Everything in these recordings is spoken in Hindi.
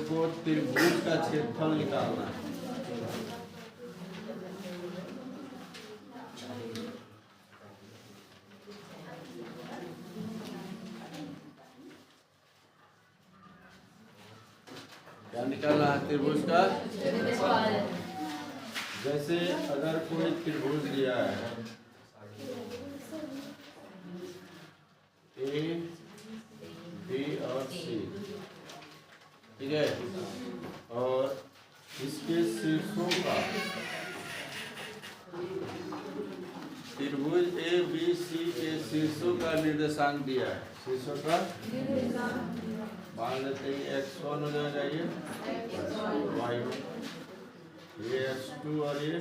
को त्रिभुज का क्षेत्रफल निकालना है। क्या निकालना है? त्रिभुज का। जैसे अगर कोई त्रिभुज दिया है ए, बी और सी, ठीक है, और इसके शीर्षों का त्रिभुज ए बी सी के शीर्षों का निर्देशांक दिया है। शीर्षों का मान लेते हैं x1 हो जाएगा, ये y1, ये x2 और ये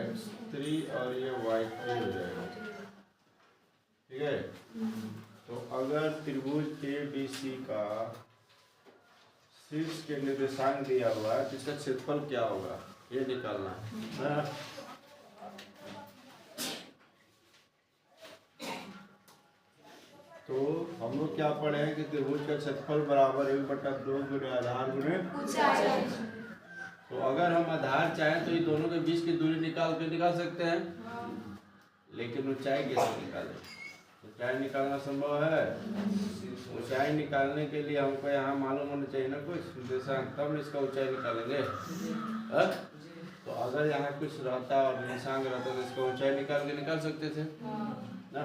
x3 और ये y3 हो जाएगा, ठीक है। तो अगर त्रिभुज ए बी सी का शीर्ष के निर्देशांक दिया हुआ है, जिसका क्षेत्रफल क्या होगा ये निकालना है। तो हम लोग क्या पढ़े हैं कि त्रिभुज का क्षेत्रफल बराबर 1/2 गुणे आधार गुणे ऊंचाई। तो अगर हम आधार चाहें तो ये दोनों के बीच की दूरी निकाल सकते हैं, लेकिन ऊंचाई कैसे निकालें? ऊंचाई निकालना संभव है? ऊंचाई निकालने के लिए हमको यहाँ मालूम होना चाहिए ना कुछ निर्देशांक, तब इसका ऊंचाई निकालेंगे। तो अगर यहाँ कुछ रहता और निर्देशांक रहता तो इसका ऊंचाई निकाल सकते थे ना।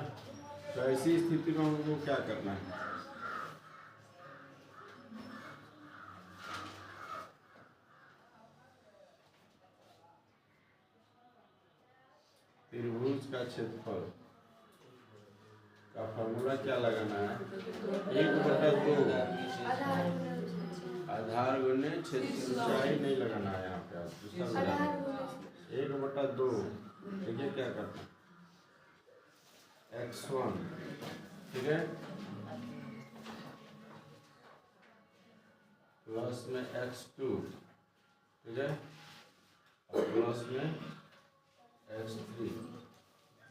तो ऐसी स्थिति में हमको क्या करना है? त्रिभुज का क्षेत्रफल का फॉर्मूला क्या लगाना है? 1/2 आधार गुणे क्षेत्र, ऊंचाई नहीं लगाना है यहाँ पे। आप 1/2, देखिए क्या करना है, x1, ठीक है, प्लस में x2, ठीक है, और प्लस में x3,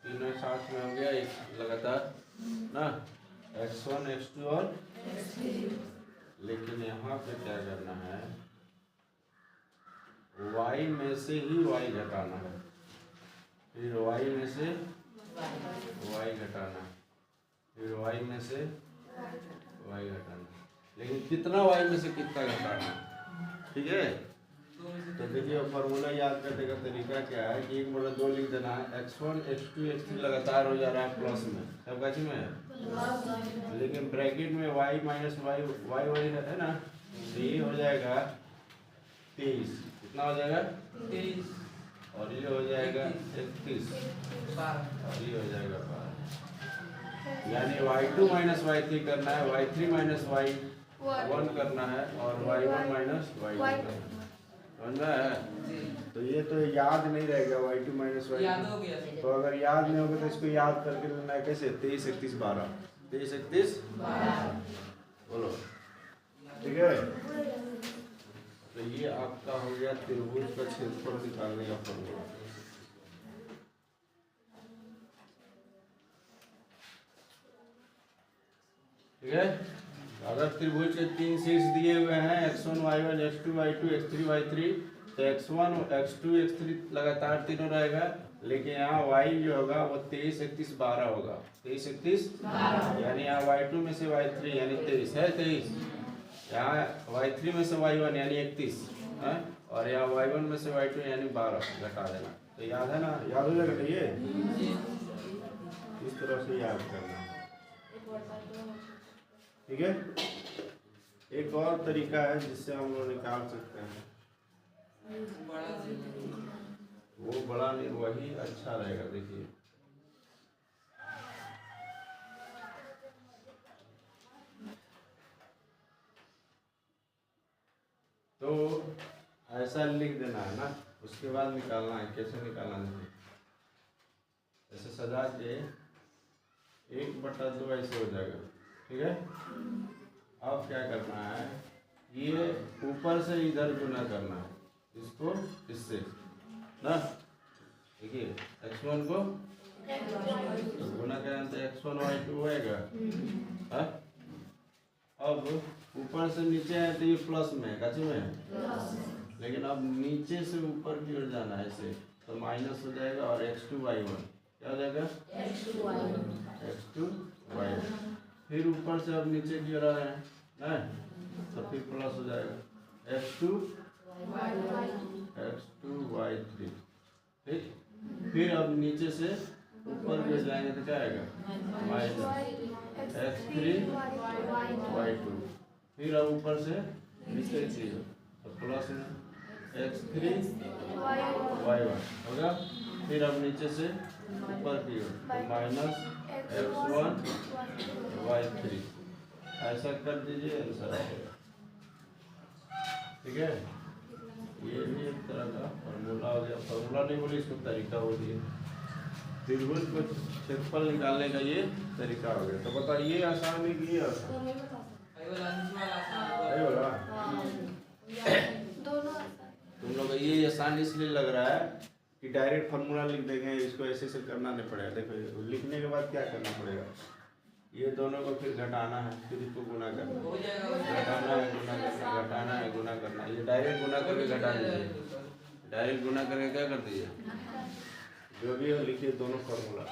तीनों साथ में हो गया एक लगातार ना, x1 x2 और लेकिन यहाँ पे क्या करना है, y में से ही y घटाना है, फिर y में से y घटाना, फिर y में से y घटाना, लेकिन कितना y में से कितना घटाना, ठीक है। तो देखिए फॉर्मूला याद करने का तरीका क्या है कि 1/2 लिख देना है, x1 x2 x3 लगातार हो जा रहा है प्लस में, सब कैसे में है, लेकिन ब्रैकेट में y माइनस y है ना, तो ये हो जाएगा 23, कितना हो जाएगा 23, और ये हो जाएगा 31, और ये हो जाएगा 12, यानी y2 माइनस y3 करना है, y3 माइनस y1 करना है, और y1 माइनस y2 करना है, समझ में है। तो ये तो याद नहीं रहेगा y2 माइनस y2, तो अगर याद नहीं होगा तो इसको याद करके लेना है कैसे, 23 31 12, 23 31 बोलो, ठीक है। तो ये आपका हो गया त्रिभुज का क्षेत्रफल निकालने का फॉर्मूला। ठीक है, अगर त्रिभुज के 3 शीर्ष दिए हुए हैं x1 y1 x2 y2 x3 y3, तो x1 x2 x3 लगातार तीनों रहेगा, लेकिन यहाँ y जो होगा वो 23 31 12 होगा, 23 31 यानी यहाँ y2 में से y3 यानी 23 है, 23 यहाँ y3 में से y1 यानी 31 है, और यहाँ y1 में से y2 यानी 12 घटा देना। तो याद है ना, याद हो जाएगा, ये इस तरह से याद करना, ठीक है। एक और तरीका है जिससे हम लोग निकाल सकते हैं, वो बड़ा नहीं वही अच्छा रहेगा। देखिए तो ऐसा लिख देना है ना, उसके बाद निकालना है। कैसे निकालना है, ऐसे सजा के 1/2 ऐसे हो जाएगा, ठीक है। अब क्या करना है, ये ऊपर से इधर गुना करना है, इसको इससे ना, देखिए x1 को गुना करें तो x1 y2 होएगा, अब ऊपर से नीचे है तो ये प्लस में है, कच्चे में है, लेकिन अब नीचे से ऊपर की ओर जाना है ऐसे, तो माइनस हो जाएगा और x2y1 क्या हो जाएगा x2y1। फिर ऊपर से अब नीचे की ओर आ रहे हैं तो फिर प्लस हो जाएगा x2y3। ठीक, फिर अब नीचे से ऊपर की ओर जाएंगे तो क्या आएगा माइनस x3y2। फिर अब ऊपर से नीचे की ओर तो प्लस में x3y1 होगा। फिर अब नीचे से ऊपर की ओर तो माइनस x1y3। ऐसा कर दीजिए, आंसर आएगा। ठीक है, ये भी एक तरह का फॉर्मूला हो गया। फॉर्मूला नहीं बोली, इसको तरीका हो गया। त्रिभुज को क्षेत्रफल निकालने का ये तरीका हो गया। तो बताइए आसान है कि ये आसान? तुम लोग ये आसान इसलिए लग रहा है कि डायरेक्ट फार्मूला लिख देंगे, इसको ऐसे से करना नहीं पड़ेगा। देखो लिखने के बाद क्या करना पड़ेगा, ये दोनों को फिर घटाना है, फिर इसको गुना करना, घटाना है गुना करना, घटाना है गुना करना। ये डायरेक्ट गुना करके घटा दीजिए, डायरेक्ट गुना करके क्या कर दीजिए, जो भी है लिखिए दोनों फार्मूला।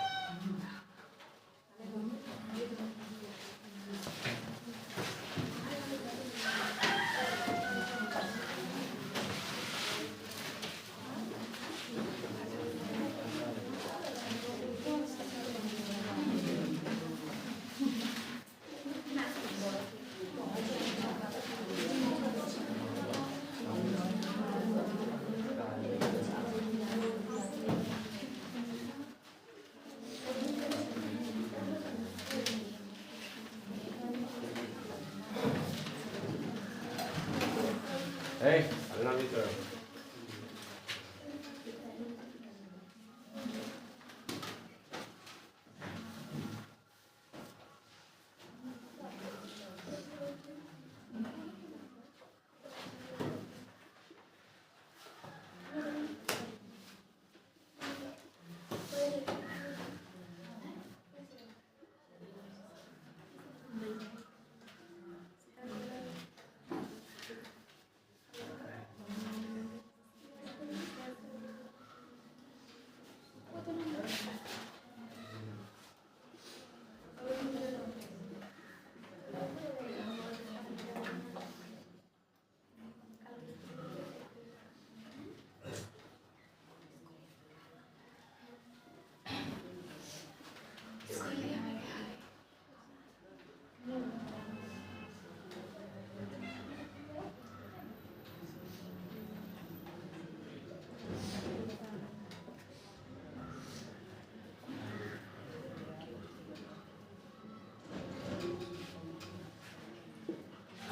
अल्लाह भी करो।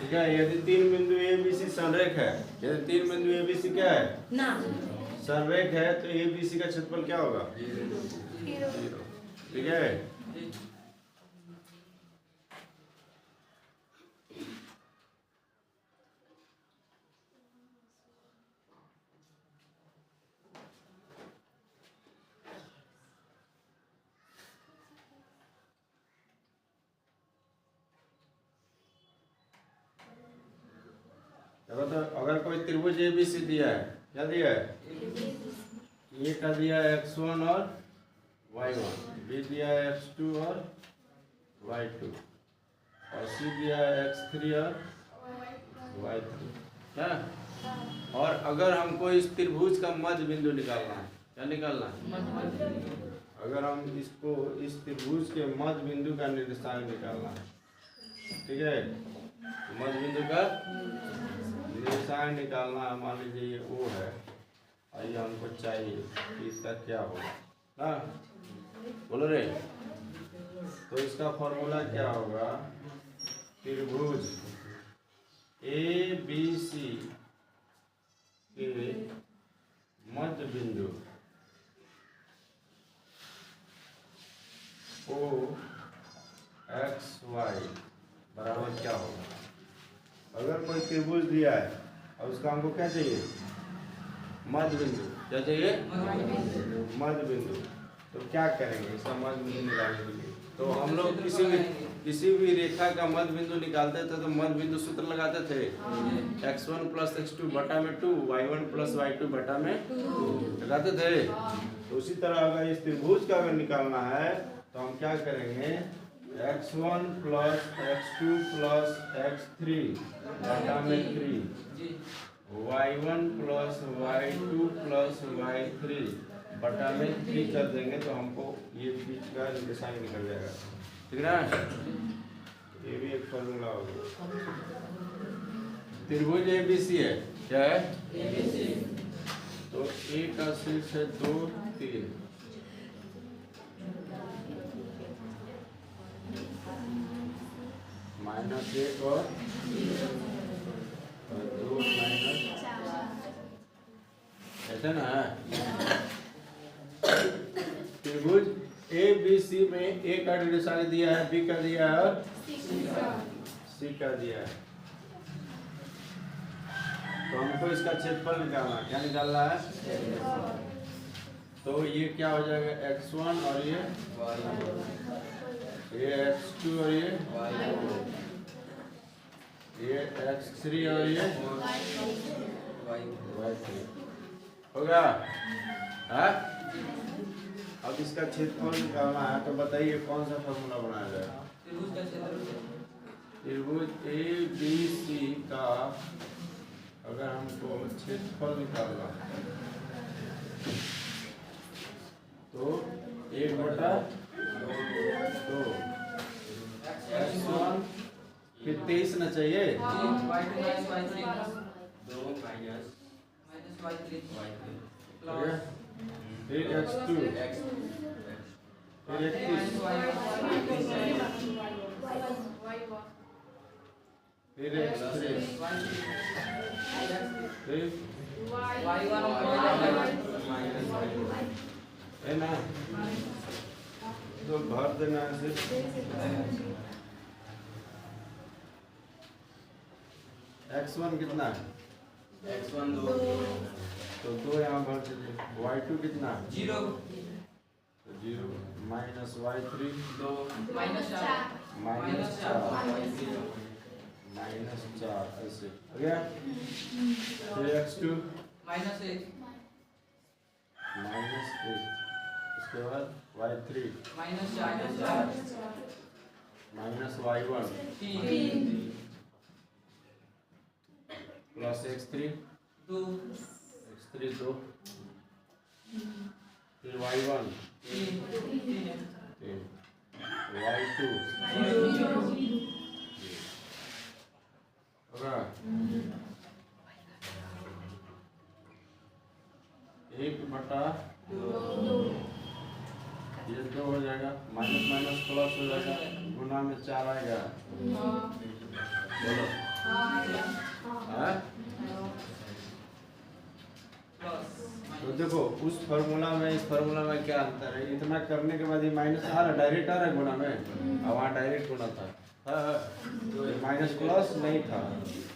ठीक है, यदि तीन बिंदु ए बी सी संरेख है, यदि तीन बिंदु ए बी सी क्या है ना संरेख है, तो ए बी सी का क्षेत्रफल क्या होगा 0। ठीक है, तो अगर कोई त्रिभुज ए बी सी दिया है, क्या दिया है, ए का दिया है x1 और y1, बी दिया है x2 और y2, और सी दिया है x3 और y3 है। और अगर हमको इस त्रिभुज का मध्य बिंदु निकालना है, क्या निकालना है, अगर हम इसको इस त्रिभुज के मध्य बिंदु का निर्देशांक निकालना है, ठीक है, मध्य बिंदु का निर्देशांक निकालना है। मान लीजिए ये O है, आइए हमको चाहिए कि इसका क्या होगा, हाँ बोलो रे। तो इसका फॉर्मूला क्या होगा, त्रिभुज ए बी सी के मध्य बिंदु O x y बराबर क्या होगा। अगर कोई त्रिभुज दिया है और उसका हमको क्या चाहिए, मध्य बिंदु, क्या चाहिए मध्य बिंदु, तो क्या करेंगे इसका मध्य बिंदु निकालने के लिए? तो हम लोग किसी भी रेखा का मध्य बिंदु निकालते थे तो मध्य बिंदु सूत्र लगाते थे x1 + x2 बटा में 2, y1 + y2 बटा में 2 लगाते थे। तो उसी तरह अगर इस त्रिभुज का अगर निकालना है तो हम क्या करेंगे, x1 + x2 + x3 बटा में 3, y1 + y2 + y3 बटा में 3 कर देंगे तो हमको ये बीच का निर्देशांक निकल जाएगा, ठीक ना? ये भी एक फॉर्मूला होगा। त्रिभुज ABC है, क्या है? ABC। तो A का शीर्ष है 2, 3, -1 और 2 ऐसा ना है। त्रिभुज ABC में A का निर्देशांक दिया है, B का दिया है और C का दिया है। तो हमको इसका क्षेत्रफल निकालना है। क्या निकालना है? तो ये क्या हो जाएगा, x1 और ये x2 और ये x3 और ये y3 होगा। हाँ, अब इसका क्षेत्रफल निकालना है तो बताइए कौन सा फॉर्मूला बनाया जाए? त्रिभुज ABC का अगर हमको क्षेत्रफल निकालना है तो 1/2 x1 फिर 23 ना चाहिए, फिर x2 फिर 31 फिर x3 फिर है ना, तो भर देना है सिर्फ। x1 कितना है? x1 2, तो 2 यहाँ भर दीजिए। y2 कितना? 0, तो 0 -y3 2, -4, -4 ऐसे हो गया। फिर x2 -1, -1, उसके बाद y3 -4, -y1 3, प्लस x3 2, 2 फिर y1 3, y2 होगा 1/2, ये 2 हो जाएगा, माइनस प्लस हो जाएगा, गुना में 4 आएगा। बोलो हाँ? तो देखो उस फार्मूला में इस फार्मूला में क्या अंतर है? इतना करने के बाद ये माइनस आ रहा, डायरेक्ट आ रहा है गुना में, अब वहाँ डायरेक्ट गुना था, तो माइनस प्लस नहीं था,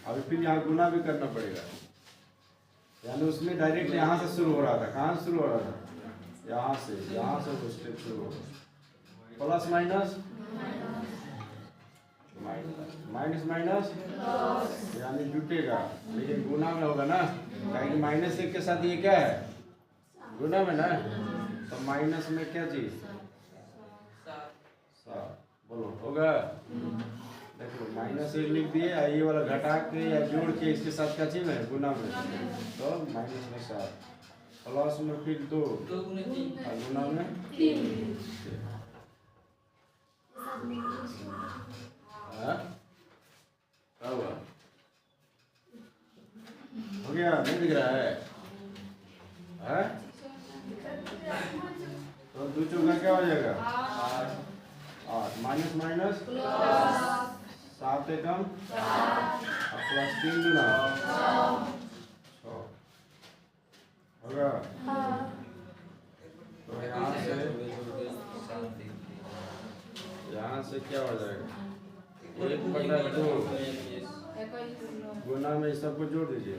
अभी फिर यहाँ गुना भी करना पड़ेगा। यानी उसमें डायरेक्ट यहाँ से शुरू हो रहा था। कहाँ से शुरू हो रहा था? यहाँ से वो स्टेप शुरू हो रहा, प्लस माइनस माइनस यानी जुटेगा, लेकिन गुना में होगा ना, क्योंकि -1 के साथ ये क्या है? गुना में ना, तो माइनस में क्या चीज? 7। बोलो होगा? देख लो -1 लिख दिए, ये वाला घटा के या जोड़ के इसके साथ क्या चीज है? गुना में, तो -7 प्लस में फिर 2 और गुना में 3। हो गया? नहीं दिख रहा है? तो 2 चौका क्या हो जाएगा? 8 माइनस 7 एकम और प्लस 3 गुना 6 होगा। तो यहाँ से क्या हो जाएगा? 1/2 गुना में सबको जोड़ दीजिए,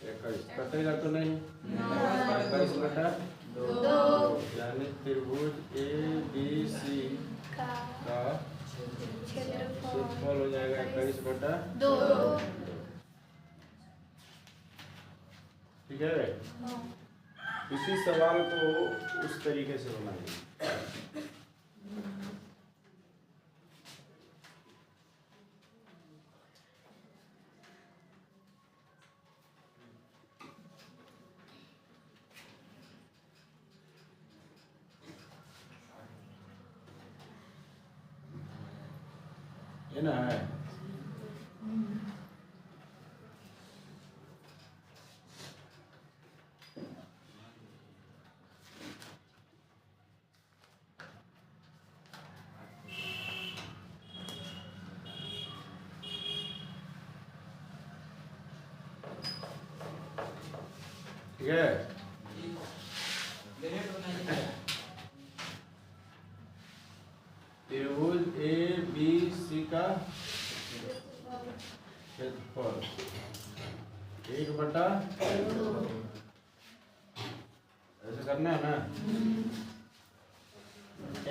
21 कटेगा तो नहीं, 21/2 क्षेत्रफल हो जाएगा 21/2। ठीक है। इसी सवाल को उस तरीके से बनाएंगे। ये ना है ठीक है। त्रिभुज ABC का क्षेत्रफल 1/2 ऐसे करना है ना।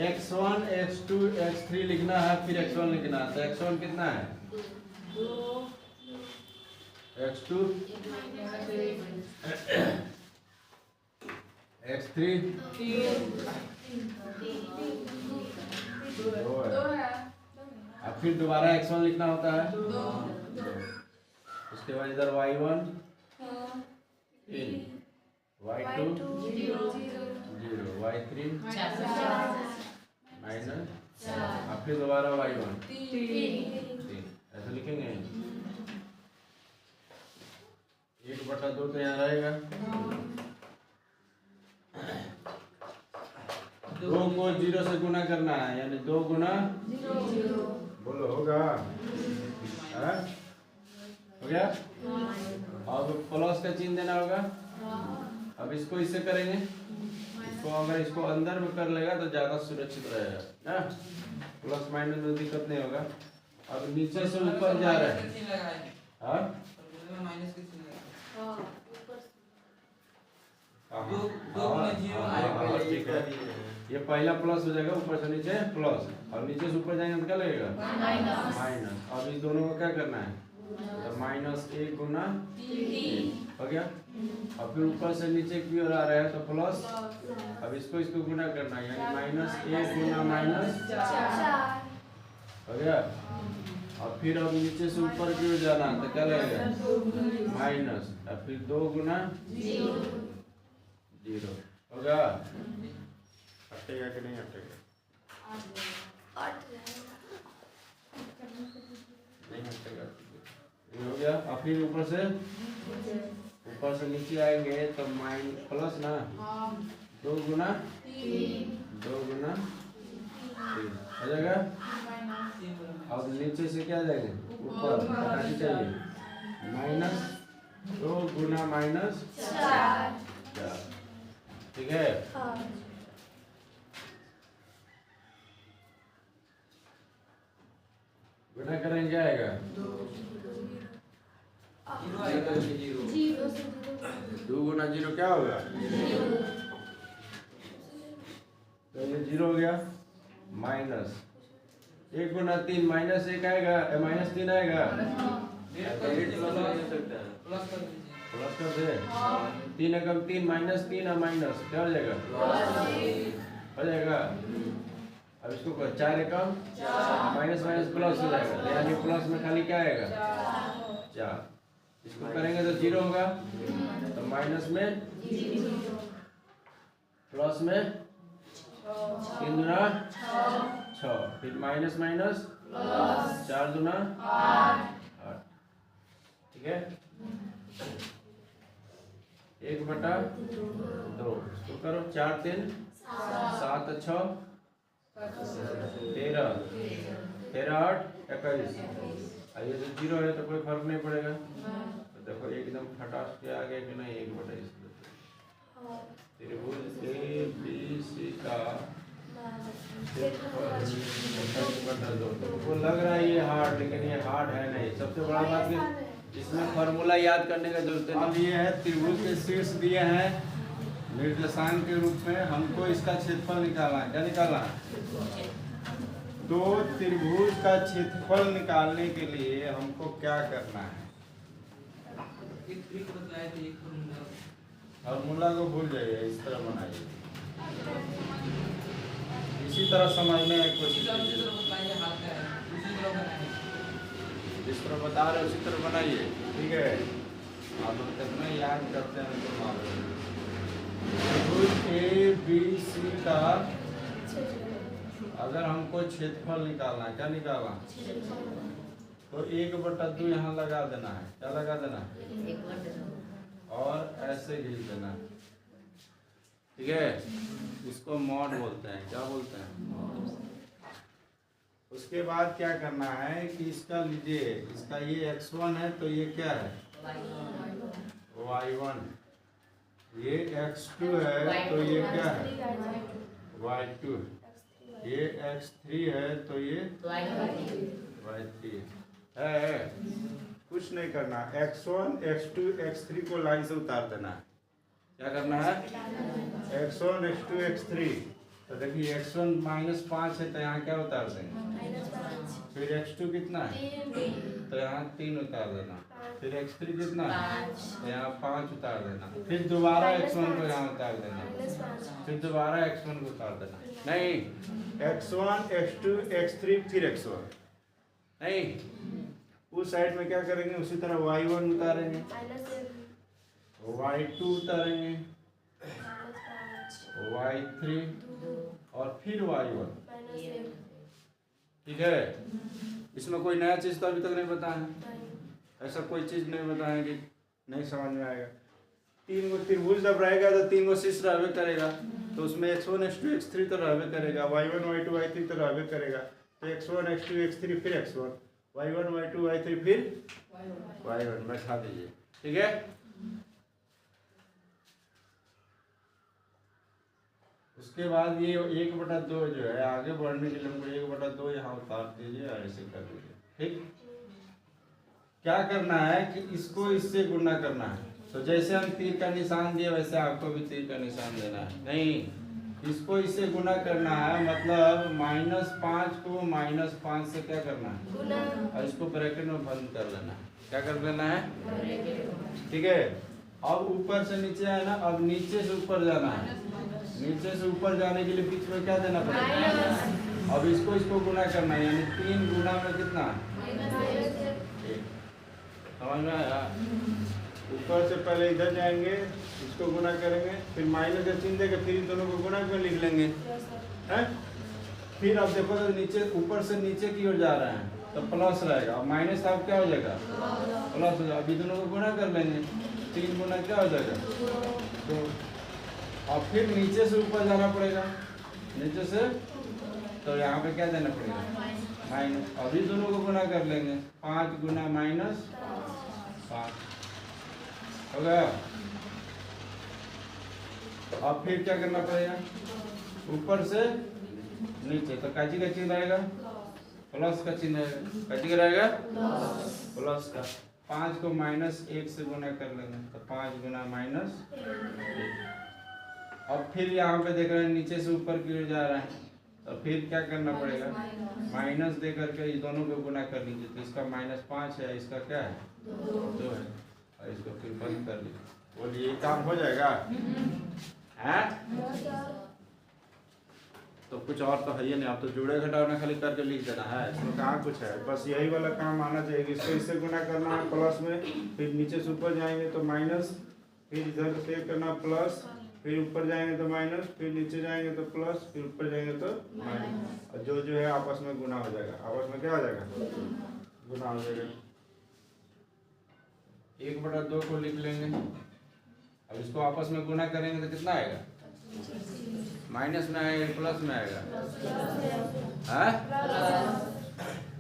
x1 x2 x3 लिखना है, फिर x1 लिखना है। तो x1 कितना है? x2 x3 2 है। अब फिर दोबारा x1 लिखना होता है। उसके बाद इधर y1 3, y2 0, y3 माइनस, अब फिर दोबारा y1 3। ऐसे लिखेंगे। 1/2 तो यहाँ रहेगा। 2 को 0 से गुना करना है, यानी 2 गुना 0। बोलो होगा? हो गया? अब प्लस का चिन्ह देना होगा। अब इसको इससे करेंगे। इसको अगर इसको अंदर में कर लेगा तो ज्यादा सुरक्षित रहेगा ना। प्लस माइनस में दिक्कत नहीं होगा। अब नीचे से ऊपर जा रहा है। हाँ, ठीक है। ये पहला प्लस हो जाएगा, ऊपर से नीचे प्लस, और नीचे से ऊपर जाएंगे तो क्या लगेगा? माइनस। अब इस दोनों को क्या करना है? तो -1 गुना 3 हो गया। अब फिर ऊपर से नीचे की ओर आ रहा है तो प्लस। अब इसको गुना करना है, यानी -1 गुना -4 हो गया। और फिर अब नीचे से ऊपर की ओर जाना तो क्या लगेगा? माइनस। अब फिर 2 गुना 0 होगा। हटेगा कि नहीं हटेगा? नहीं हटेगा। ये हो गया। और फिर ऊपर से नीचे आएंगे तो प्लस ना, 2 गुना 3 हो जाएगा। अब नीचे से क्या जाएंगे? ऊपर हटानी चाहिए। -2 गुना -4। ठीक है। गुना करेंगे क्या आएगा? 2 गुना 0 क्या होगा? तो ये 0 हो गया। माइनस 1 गुना 3 -1 आएगा, -3 आएगा। प्लस कर दे। 3 एकम 3 -3 और माइनस क्या हो जाएगा? हो जाएगा। अब इसको 4 एकम माइनस प्लस हो जाएगा, यानी प्लस में खाली क्या आएगा? 4। इसको करेंगे तो 0 होगा। तो माइनस में प्लस में 3 गुना 6, फिर माइनस 4 गुना 8। ठीक है। 1/2 इसको करो। 4 3 7 6 13 13 8 21। ये तो 0 है तो कोई फर्क नहीं पड़ेगा। तो देखो एकदम फटास के आ गया कि नहीं? 1/2। त्रिभुज ABC का वो लग रहा है ये हार्ड, लेकिन ये हार्ड है नहीं। सबसे बड़ा बात कि इसमें फॉर्मूला याद करने का जरूरत है। अब ये है त्रिभुज के शीर्ष दिए हैं निर्देशांक के रूप में। हमको इसका क्षेत्रफल निकालना है। क्या निकालना है? तो त्रिभुज का क्षेत्रफल निकालने के लिए हमको क्या करना है? एक ट्रिक बताया थे, एक फॉर्मूला। फॉर्मूला को भूल जाइए, इस तरह बनाइए, इसी तरह समझने की कोशिश उसी कीजिए। तरह बताइए, हाथ का है, उसी तरह बनाएंगे। जिस तरह बता रहे उसी तरह बनाइए, ठीक है। आप लोग कितना याद करते हैं तो मालूम है। त्रिभुज ए बी सी का अगर हमको क्षेत्रफल निकालना है, क्या निकालना, तो 1/2 यहाँ लगा देना है। क्या लगा देना है? और ऐसे घिस देना है, ठीक है। इसको मॉड बोलते हैं। क्या बोलते हैं? उसके बाद क्या करना है कि इसका लीजिए, इसका ये x1 है तो ये क्या है? y1। ये x2 है तो ये क्या है? y2। ये x3 है तो ये y3 है। कुछ नहीं करना, x1 x2 x3 को लाइन से उतार देना है। क्या करना है? x1 x2 x3। तो देखिए x1 -5 है तो यहाँ क्या उतार देंगे? फिर x2 कितना है? तो यहाँ 3 उतार देना। फिर x3 कितना है? तो यहाँ 5 उतार देना। फिर दोबारा x1 को यहाँ उतार देना। फिर दोबारा x1 को उतार देना। नहीं, x1 x2 x3 फिर x1 नहीं, उस साइड में क्या करेंगे? उसी तरह y1 उतारेंगे, y2 उतारेंगे, y3 और फिर y1, ठीक है। इसमें कोई नया चीज़ तो अभी तक नहीं बताया है, ऐसा कोई चीज़ नहीं बताएंगे, नहीं समझ में आएगा। 3 गो त्रिभुज जब रहेगा तो 3 गो शीर्ष रहबे करेगा, तो उसमें x1 x2 x3 तो रहबे करेगा, y1 y2 y3 तो रहबे करेगा। तो x1 x2 x3 फिर x1, y1 y2 y3 फिर y1 बैठा दीजिए, ठीक है। उसके बाद ये 1/2 जो है, आगे बढ़ने के लिए हमको 1/2 यहाँ उतार दीजिए और ऐसे कर दीजिए, ठीक। क्या करना है कि इसको इससे गुणा करना है। तो जैसे हम तीर का निशान दिए वैसे आपको भी तीर का निशान देना है। नहीं, इसको इससे गुणा करना है, मतलब -5 को -5 से क्या करना है? और इसको ब्रैकेट में बंद कर लेना है। क्या कर लेना है? ठीक है। अब ऊपर से नीचे है ना, अब नीचे से ऊपर जाना है। नीचे से ऊपर जाने के लिए बीच में क्या देना पड़ेगा? अब इसको गुना करना है, यानी 3 गुना में कितना? 1। समझ में आया? ऊपर से पहले इधर जाएंगे, इसको गुना करेंगे, फिर माइनस का चिन्ह देकर फिर इन दोनों को गुना कर लिख लेंगे, हैं? फिर अब देखो तो नीचे, ऊपर से नीचे की ओर जा रहे हैं तो प्लस रहेगा, और माइनस अब क्या हो जाएगा? प्लस हो जाएगा। अभी दोनों को गुना कर लेंगे, 3 गुना क्या हो जाएगा? तो और फिर नीचे से ऊपर जाना पड़ेगा, नीचे से, तो यहाँ पे क्या देना पड़ेगा? माइनस। अभी दोनों को गुना कर लेंगे, 5 गुना -5 हो गया। अब फिर क्या करना पड़ेगा? ऊपर से नीचे, तो काची का चिन्ह रहेगा? प्लस का चिन्ह रहेगा। काची का रहेगा? प्लस का। 5 को -1 से गुना कर लेंगे, तो 5 गुना -1। अब फिर यहाँ पे देख रहे हैं नीचे से ऊपर की ओर जा रहा है, तो फिर क्या करना पड़ेगा? माइनस दे करके इस दोनों को गुना कर लीजिए। तो इसका -5 है, इसका क्या है? 2 है, और इसको फिर बंद कर लीजिए। बोलिए, ये काम हो जाएगा? हैं? तो कुछ और तो है ही नहीं, आप तो जुड़े घटाना खाली करके लिख देना है, इसमें कहाँ कुछ है। बस यही वाला काम आना चाहिए। इसको इससे गुना करना है प्लस में, फिर नीचे से ऊपर जाएंगे तो माइनस, फिर इधर से करना प्लस, फिर ऊपर जाएंगे तो माइनस, फिर नीचे जाएंगे तो प्लस, फिर ऊपर जाएंगे तो माइनस, और जो है आपस में गुना हो जाएगा। आपस में क्या हो जाएगा? गुना हो जाएगा। 1/2 को लिख लेंगे, अब इसको आपस में गुना करेंगे तो कितना आएगा? माइनस में आएगा, प्लस में आएगा?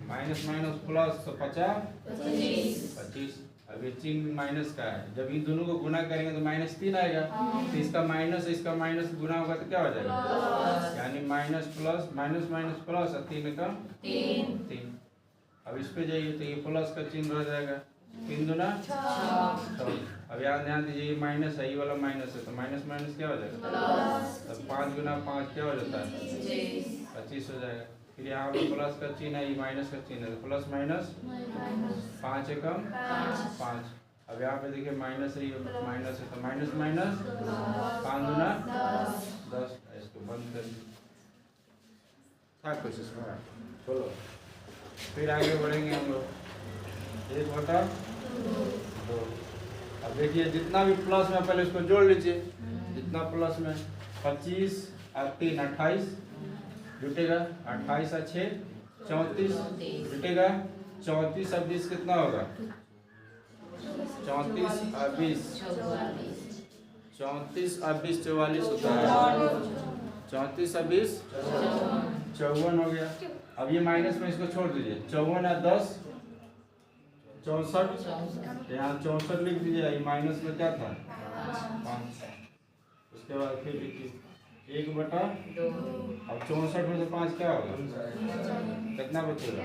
माइनस माइनस प्लस, तो 25। अब ये चिन्ह माइनस का है, जब इन दोनों को गुना करेंगे तो -3 आएगा। तो इसका माइनस गुना होगा तो क्या हो जाएगा? यानी minus plus, minus minus plus, और 3 का 3। अब इस पे जाइए तो ये प्लस का चिन्ह रह जाएगा, 3 दूना 6। अब यहाँ ध्यान दीजिए, ये माइनस है, ये वाला माइनस है, तो माइनस माइनस क्या हो जाएगा? तो 5 गुना 5 क्या हो जाता है? 25 हो जाएगा। फिर यहाँ पे प्लस का चिन्ह है, ये माइनस का चिन्ह है, तो प्लस माइनस 5 एकम 5। अब यहाँ पे देखिए माइनस है, माइनस है, तो माइनस माइनस 5 दूना 10। इसको बंद कर दीजिए, था कुछ इसमें, चलो फिर आगे बढ़ेंगे हम लोग। 1/2। अब देखिए जितना भी प्लस में पहले इसको जोड़ लीजिए, जितना प्लस में 25 और 3 28 जुटेगा, 28 और 6 34 जुटेगा, 34 और 20 कितना होगा? 34 और 20 34 और 20 44 होता है। 34 और 20 54 हो गया। अब ये माइनस में इसको छोड़ दीजिए, 54 और 10 64, यहाँ 64 लिख दीजिए, ये माइनस में क्या था 5। उसके बाद फिर लिखिए 1/2। अब 64 में से 5 क्या होगा? कितना बचेगा?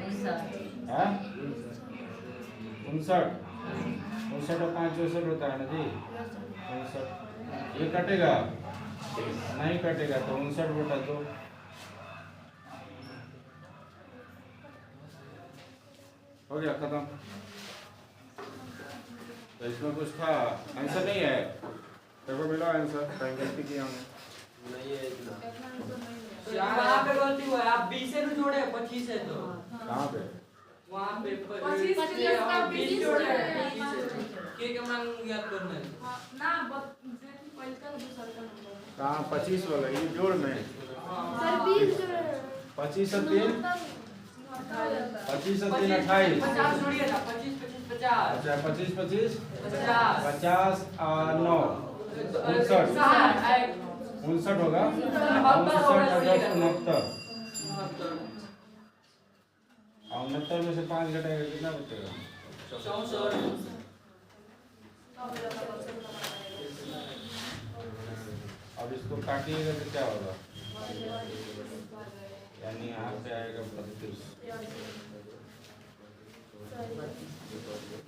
59 और 5 64 होता है ना जी, 59। ये कटेगा नहीं कटेगा, तो 59/2। हो गया खत्म। तो इसमें कुछ था, आंसर नहीं है, देखो मिला आंसर, टाइम गलती किया हमने। नहीं है इतना। वहाँ पे गलती हुआ है, आप 20 से भी जोड़े 25 है तो कहाँ पे? वहाँ पे 25 20 जोड़े 25 के मान याद करना है ना पहले का दूसरा का नंबर कहाँ 25 वाला? ये जोड़ में सर 20 जोड़े 25 और 3 25 और 3 28। 50 जोड़िए ना 25 25 50 अच्छा 25 25 50 50 और 9 59 59 होगा, 59 और 10 69। और 69 में से 5 घटाएगा कितना बचेगा? 64। अब इसको काटिएगा तो क्या होगा? यानी यहाँ पे आएगा 32।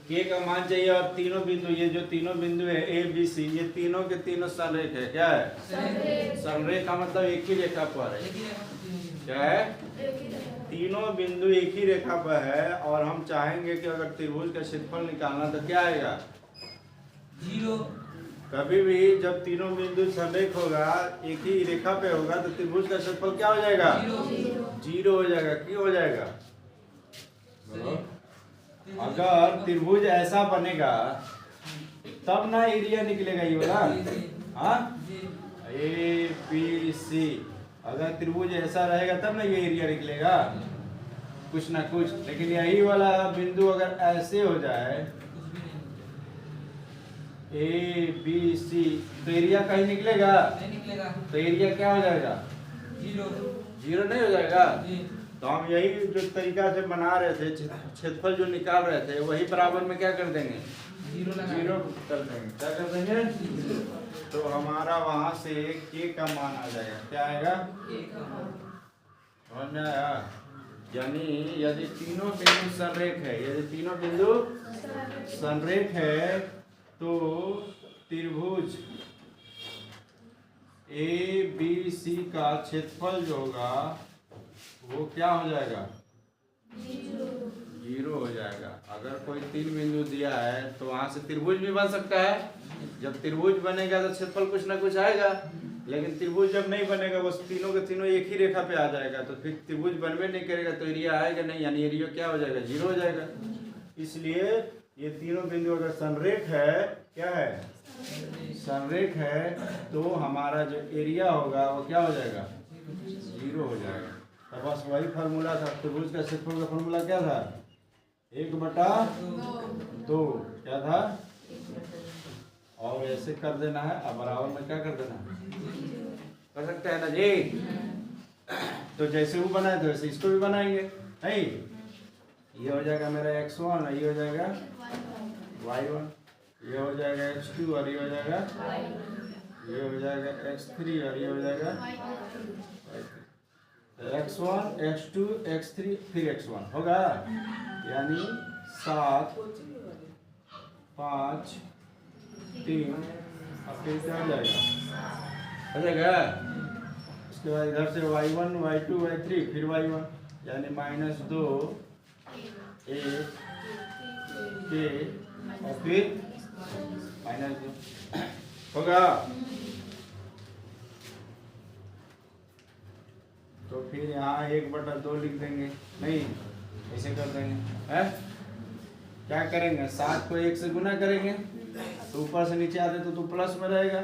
के का मान चाहिए, और तीनों बिंदु, ये जो तीनों बिंदु है ए बी सी, ये तीनों के तीनों संरेख है। क्या है? संरेख का मतलब एक ही रेखा पर है। क्या है? तीनों बिंदु एक ही रेखा पर है, और हम चाहेंगे कि अगर त्रिभुज का क्षेत्रफल निकालना तो क्या आएगा? 0। कभी भी जब तीनों बिंदु संरेख होगा, एक ही रेखा पे होगा, तो त्रिभुज का क्षेत्रफल क्या हो जाएगा? 0 हो जाएगा। क्यों हो जाएगा? अगर त्रिभुज ऐसा बनेगा तब ना एरिया निकलेगा ये वाला। हाँ, ए बी सी, अगर त्रिभुज ऐसा रहेगा तब ना ये एरिया निकलेगा कुछ ना कुछ। लेकिन यही वाला बिंदु अगर ऐसे हो जाए ए बी सी, तो एरिया कहीं निकलेगा? नहीं निकलेगा। तो एरिया क्या हो जाएगा? 0 नहीं हो जाएगा। तो हम यही जो तरीका से बना रहे थे, क्षेत्रफल जो निकाल रहे थे, वही बराबर में क्या कर देंगे? 0 कर देंगे। क्या कर देंगे? तो हमारा वहां से के का मान आ जाएगा। क्या आएगा? समझ में आया? यानी यदि तीनों बिंदु संरेख है, यदि तीनों बिंदु संरेख है, तो त्रिभुज ए बी सी का क्षेत्रफल जो होगा वो क्या हो जाएगा? 0 हो जाएगा। अगर कोई 3 बिंदु दिया है तो वहां से त्रिभुज भी बन सकता है। जब त्रिभुज बनेगा तो क्षेत्रफल कुछ ना कुछ आएगा। लेकिन त्रिभुज जब नहीं बनेगा, वो तीनों के तीनों एक ही रेखा पे आ जाएगा, तो फिर त्रिभुज बनवे नहीं करेगा, तो एरिया आएगा नहीं, यानी एरिया क्या हो जाएगा? 0 हो जाएगा। इसलिए ये तीनों बिंदु अगर संरेख है, क्या है? संरेख है, तो हमारा जो एरिया होगा वो क्या हो जाएगा? 0 हो जाएगा। तो बस वही फार्मूला था। त्रिभुज का क्षेत्रफल का फार्मूला क्या था? 1/2। क्या था? और ऐसे कर देना है, अब बराबर में क्या कर देना है? कर सकते हैं ना जी? तो जैसे वो बनाए तो वैसे इसको भी बनाएंगे, नहीं? ये हो जाएगा मेरा x1, ये हो जाएगा y1, ये हो जाएगा x2, और ये हो जाएगा ये हो जाएगा x3, और ये हो जाएगा x1 x2 x3 फिर x1 होगा। यानी 7 5 3 और फिर क्या हो जाएगा? हो जाएगा। उसके बाद इधर से y1 y2 y3 फिर y1, यानी -2 1 के और फिर -2 होगा। तो फिर यहाँ 1/2 लिख देंगे, नहीं ऐसे कर देंगे है। क्या करेंगे, 7 को 1 से गुना करेंगे तो ऊपर से नीचे आते तो प्लस में रहेगा,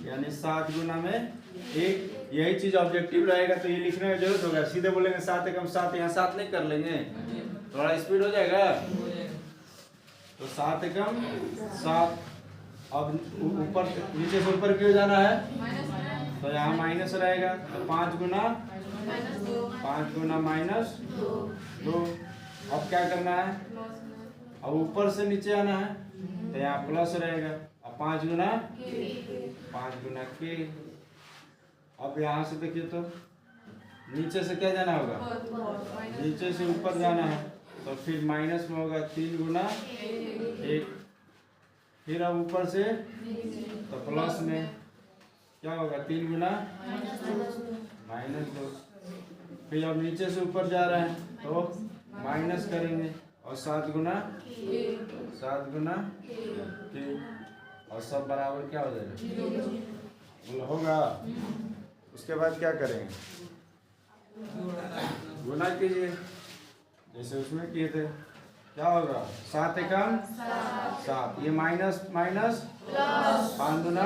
यानी 7 गुना में 1। यही चीज ऑब्जेक्टिव रहेगा तो ये लिखने की जरूरत होगा। सीधे बोलेंगे 7 एकम 7, यहाँ 7 नहीं कर लेंगे, थोड़ा स्पीड हो जाएगा। तो 7 एकम 7। अब ऊपर नीचे से ऊपर क्यों जाना है, तो यहाँ माइनस रहेगा। तो 5 गुना -2। अब क्या करना है, अब ऊपर से नीचे आना है तो यहाँ प्लस रहेगा। अब 5 गुना के। अब यहाँ से देखिए तो नीचे से क्या जाना होगा, नीचे से ऊपर जाना है तो फिर माइनस में होगा 3 गुना 1। फिर अब ऊपर से तो प्लस में क्या होगा, 3 गुना -2। फिर अब नीचे से ऊपर जा रहे हैं तो माइनस करेंगे और 7 गुना के, और सब बराबर क्या हो जाएगा, बोलो होगा। उसके बाद क्या करेंगे, गुना कीजिए जैसे उसमें किए थे। क्या होगा, 7 एकम 7, ये माइनस 5 गुना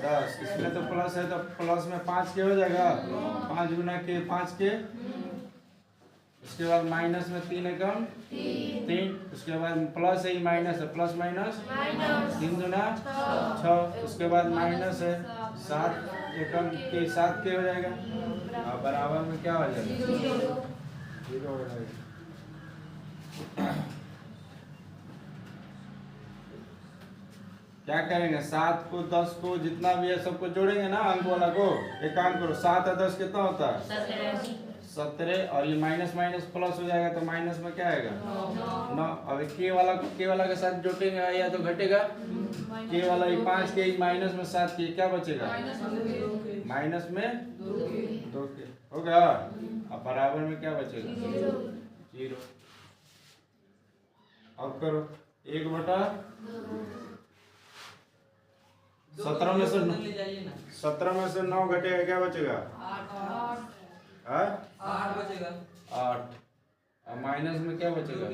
10। इसमें तो प्लस है तो प्लस में 5 के हो जाएगा, 5 गुना के 5 के। उसके बाद माइनस में 3 एकम 3। उसके बाद प्लस है, माइनस है, प्लस माइनस 3 गुना 6। उसके बाद माइनस है 7 एकम के 7 के हो जाएगा, और बराबर में क्या हो जाएगा, 0 हो जाएगा। क्या करेंगे, 7 को 10 को जितना भी है सबको जोड़ेंगे ना, अंक वाला को। एक काम करो, 7 और 10 कितना होता है, 17। और ये माइनस प्लस हो जाएगा तो माइनस में क्या आएगा, 9। अब के वाला के साथ जोड़ेंगे या तो घटेगा, के वाला 5 के माइनस में 7 के क्या बचेगा, माइनस में 2 के होगा। अब बराबर में क्या बचेगा, 0। अब करो 1/17 में से 9 घटेगा, क्या बचेगा, 8 बचेगा, 8। अब माइनस में क्या बचेगा,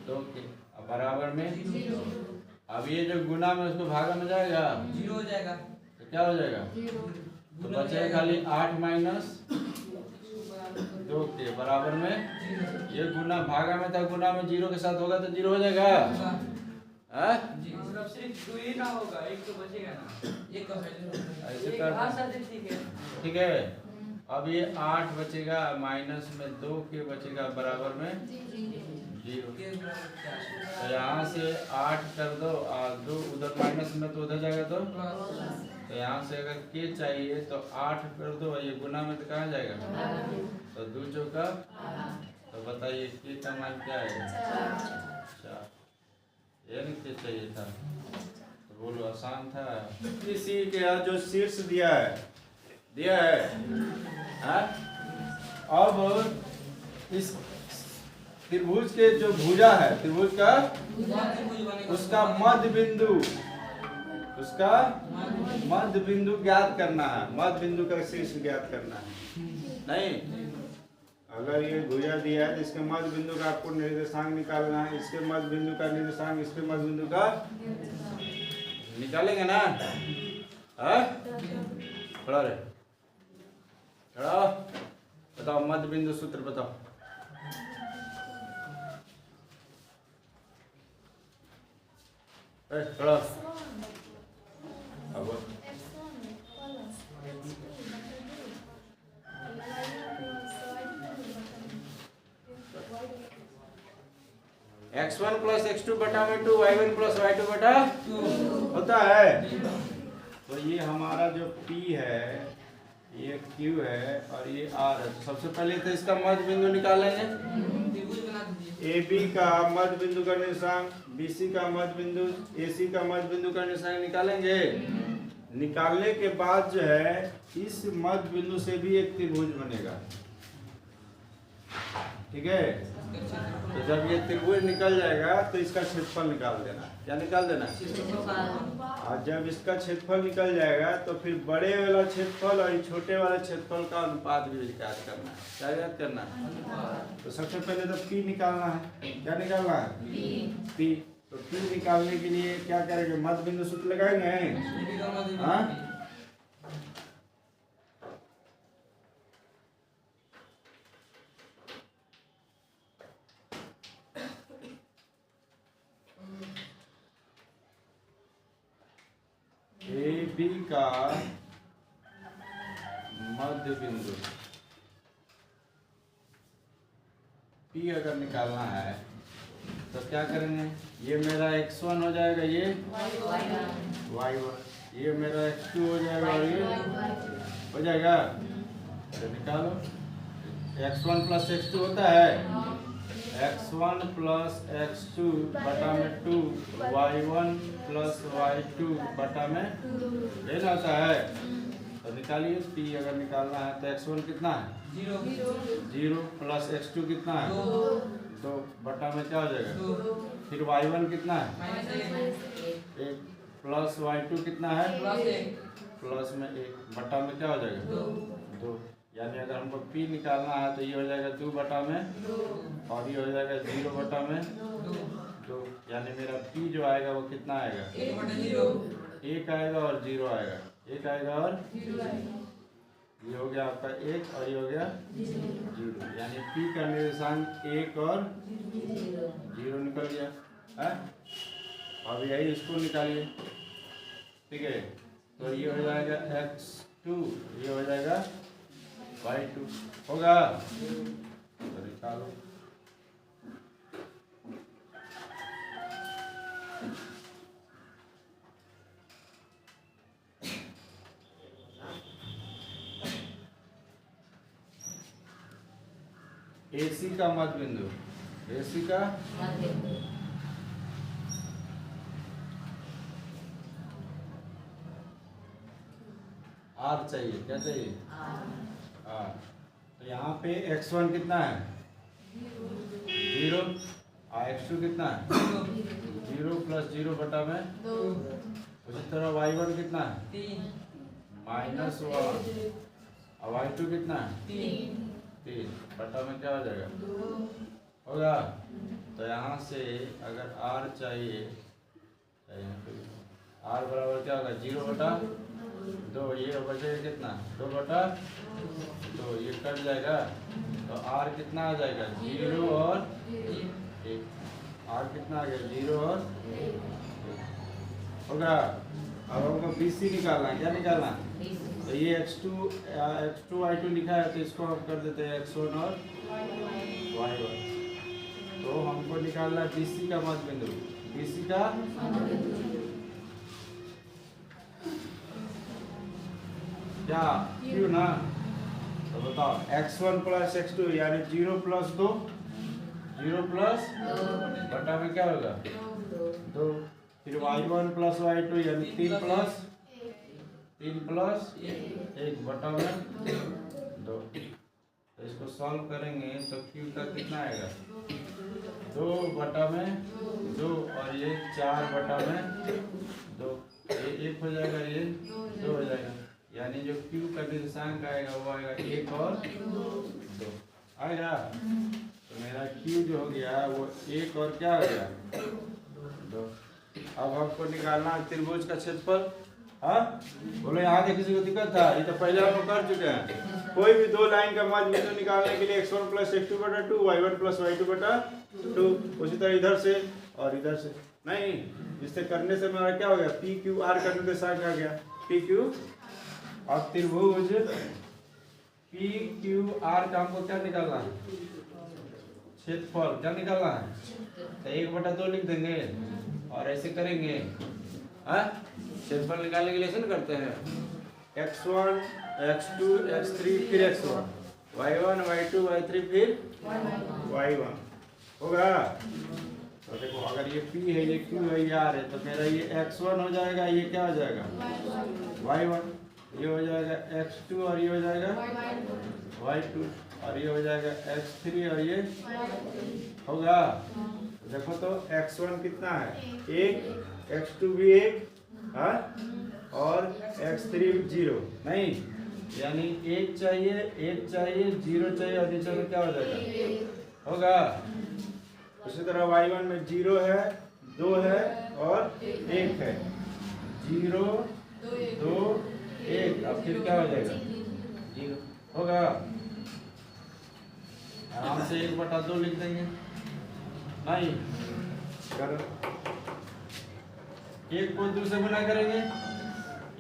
2 के। अब बराबर में अब ये जो गुना में उसको भागा में जाएगा, 0 हो जाएगा। तो क्या हो जाएगा, तो बचेगा खाली 8 माइनस 2 के बराबर में। ये गुना भागा में था, गुना में 0 के साथ होगा तो 0 हो जाएगा। मतलब सिर्फ 2 ही ना होगा, 1 तो बचेगा ना, 1 का ऐसे कर, हाँ सर ठीक है। ठीक है। अब ये 8 बचेगा, माइनस में 2 के बचेगा, बराबर में 0। तो यहाँ से 8 कर दो और 2 उधर माइनस में तो उधर जाएगा, तो यहाँ से अगर के चाहिए तो 8 कर दो, ये गुना में तो कहाँ जाएगा, तो 2 चौका। तो बताइए के का मान क्या है, 4। ये नहीं के चाहिए था, तो बोलो आसान था। इसी के जो शीर्ष दिया है हाँ? अब इस त्रिभुज के जो भुजा है, त्रिभुज का उसका मध्य बिंदु ज्ञात करना है, मध्य बिंदु का शीर्ष ज्ञात करना है। नहीं, अगर ये भुजा दिया है तो इसके मध्य बिंदु का आपको निर्देशांक निकालना है। इसके मध्य बिंदु का निर्देशांक इसके मध्य बिंदु का निकालेंगे ना, खड़ा रहे, खड़ा। बताओ मध्य बिंदु सूत्र बताओ। खड़ा। अब x1 प्लस x2 बटा में 2, y1 प्लस y2 बटा 2 होता है। तो ये हमारा जो P है, ये Q है और ये R है। तो सबसे पहले तो इसका मध्य बिंदु निकालेंगे। AB का मध्य बिंदु का निर्देशांक, BC का मध्य बिंदु, AC का मध्य बिंदु का निर्देशांक निकालेंगे। निकालने के बाद जो है इस मध्य बिंदु से भी एक त्रिभुज बनेगा। ठीक है। तो जब ये त्रिभुज निकल जाएगा तो इसका क्षेत्रफल निकाल देना। क्या निकाल देना? और जब इसका क्षेत्रफल निकल जाएगा तो फिर बड़े वाला क्षेत्रफल और छोटे वाले क्षेत्रफल का अनुपात भी याद करना है। क्या याद करना है? तो सबसे पहले तो पी निकालना है। क्या निकालना है? पी। तो पी निकालने के लिए क्या करेंगे? मध्य बिंदु सूत्र लगाएंगे। हाँ, ए बी का मध्य बिंदु P अगर निकालना है तो क्या करेंगे? ये मेरा x1 हो जाएगा, ये y1, ये मेरा x2 हो जाएगा और ये हो जाएगा। तो निकालो। x1 प्लस x2 होता है, x1 प्लस x2 बटा में 2, y1 प्लस y2 बटा में ये ना होता है। तो निकालिए। P अगर निकालना है तो x1 कितना है? 0 प्लस x2 कितना है? 2 बटा में क्या हो जाएगा? फिर y1 कितना है? 1 प्लस y2 कितना है? प्लस में 1 बटा में क्या हो जाएगा? 2। यानी अगर हमको P निकालना है तो ये हो जाएगा 2 बटा में और ये हो जाएगा 0 बटा में 2। यानी मेरा P जो आएगा वो कितना आएगा? 1 आएगा और 0 आएगा। 1 आएगा और ये हो गया आपका 1 और ये हो गया 0। यानी P का निर्देशांक 1 और 0 निकल गया है। अब यही इसको निकालिए। ठीक है। तो ये हो जाएगा x2, ये हो जाएगा y2 होगा। तो निकालो। AC का मध्य बिंदु, AC का R चाहिए। क्या चाहिए? R। तो यहाँ पे x1 कितना है? 0 और x2 कितना है? 0 प्लस 0 बटा में 2। उसी तरह y1 कितना है? -1 और y2 कितना है? 3 बटा में क्या हो जाएगा? होगा। तो यहाँ से अगर R चाहिए R बराबर क्या होगा? 0 बटा 2। ये बचेगा कितना? 2 बटा 2। ये कट जाएगा तो R कितना आ जाएगा? 0 और 1। R कितना आ गया? 0 और 1 होगा। अब हमको BC निकालना है। क्या निकालना है? तो ये x2 y2 लिखा है तो इसको हम कर देते हैं x1 और y1। तो हमको निकालना है BC का मध्य बिंदु। BC का क्या? Q ना। तो बताओ x1 प्लस x2 यानी 0 प्लस 2, 0 प्लस बटा में क्या होगा? 2। फिर y1 प्लस y2 यानी 3 प्लस 1 बटा में 2। तो इसको सॉल्व करेंगे तो Q का कितना आएगा? 2 बटा में 2 और ये 4 बटा में 2। ये 1 हो जाएगा, ये 2 हो जाएगा। यानी जो Q का निर्देशांक आएगा वो आएगा 1 और 2 आएगा। तो मेरा Q जो हो गया वो 1 और क्या हो गया? 2। अब हमको निकालना है त्रिभुज का क्षेत्रफल। हाँ बोलो, यहाँ के किसी को दिक्कत था? ये तो पहले हम लोग कर चुके हैं। कोई भी दो लाइन का मध्य बिंदु निकालने के लिए x1 प्लस x2 बटा 2, y1 प्लस y2 बटा 2। उसी तरह इधर से और इधर से नहीं, इससे करने से हमारा क्या हो गया? पी क्यू आर का निर्देशांक आ गया। पी क्यू और त्रिभुज पी क्यू आर का हमको क्या निकालना है? क्षेत्रफल। क्या निकालना है? तो 1/2 लिख देंगे और ऐसे करेंगे। क्षेत्रफल निकालने के लिए ऐसे करते हैं x1 x2 x3 फिर x1 y1 y2 y3 फिर y1 होगा। तो देखो अगर ये p है, ये q है, ये r है, तो मेरा ये x1 हो जाएगा, ये क्या हो जाएगा? y1। ये हो जाएगा x2 और ये हो जाएगा y2 और ये हो जाएगा x3 और ये होगा। देखो तो x1 कितना है 1, x2 भी 1 हाँ और x3 0 नहीं, यानी 1 चाहिए 0 चाहिए और नीचे में क्या हो जाएगा होगा। उसी तरह y1 में 0 है 2 है और 1 है 0 2 1 अब फिर क्या हो जाएगा 0 होगा। आराम से 1/2 लिख देंगे नहीं करो, 1 को 2 से गुना करेंगे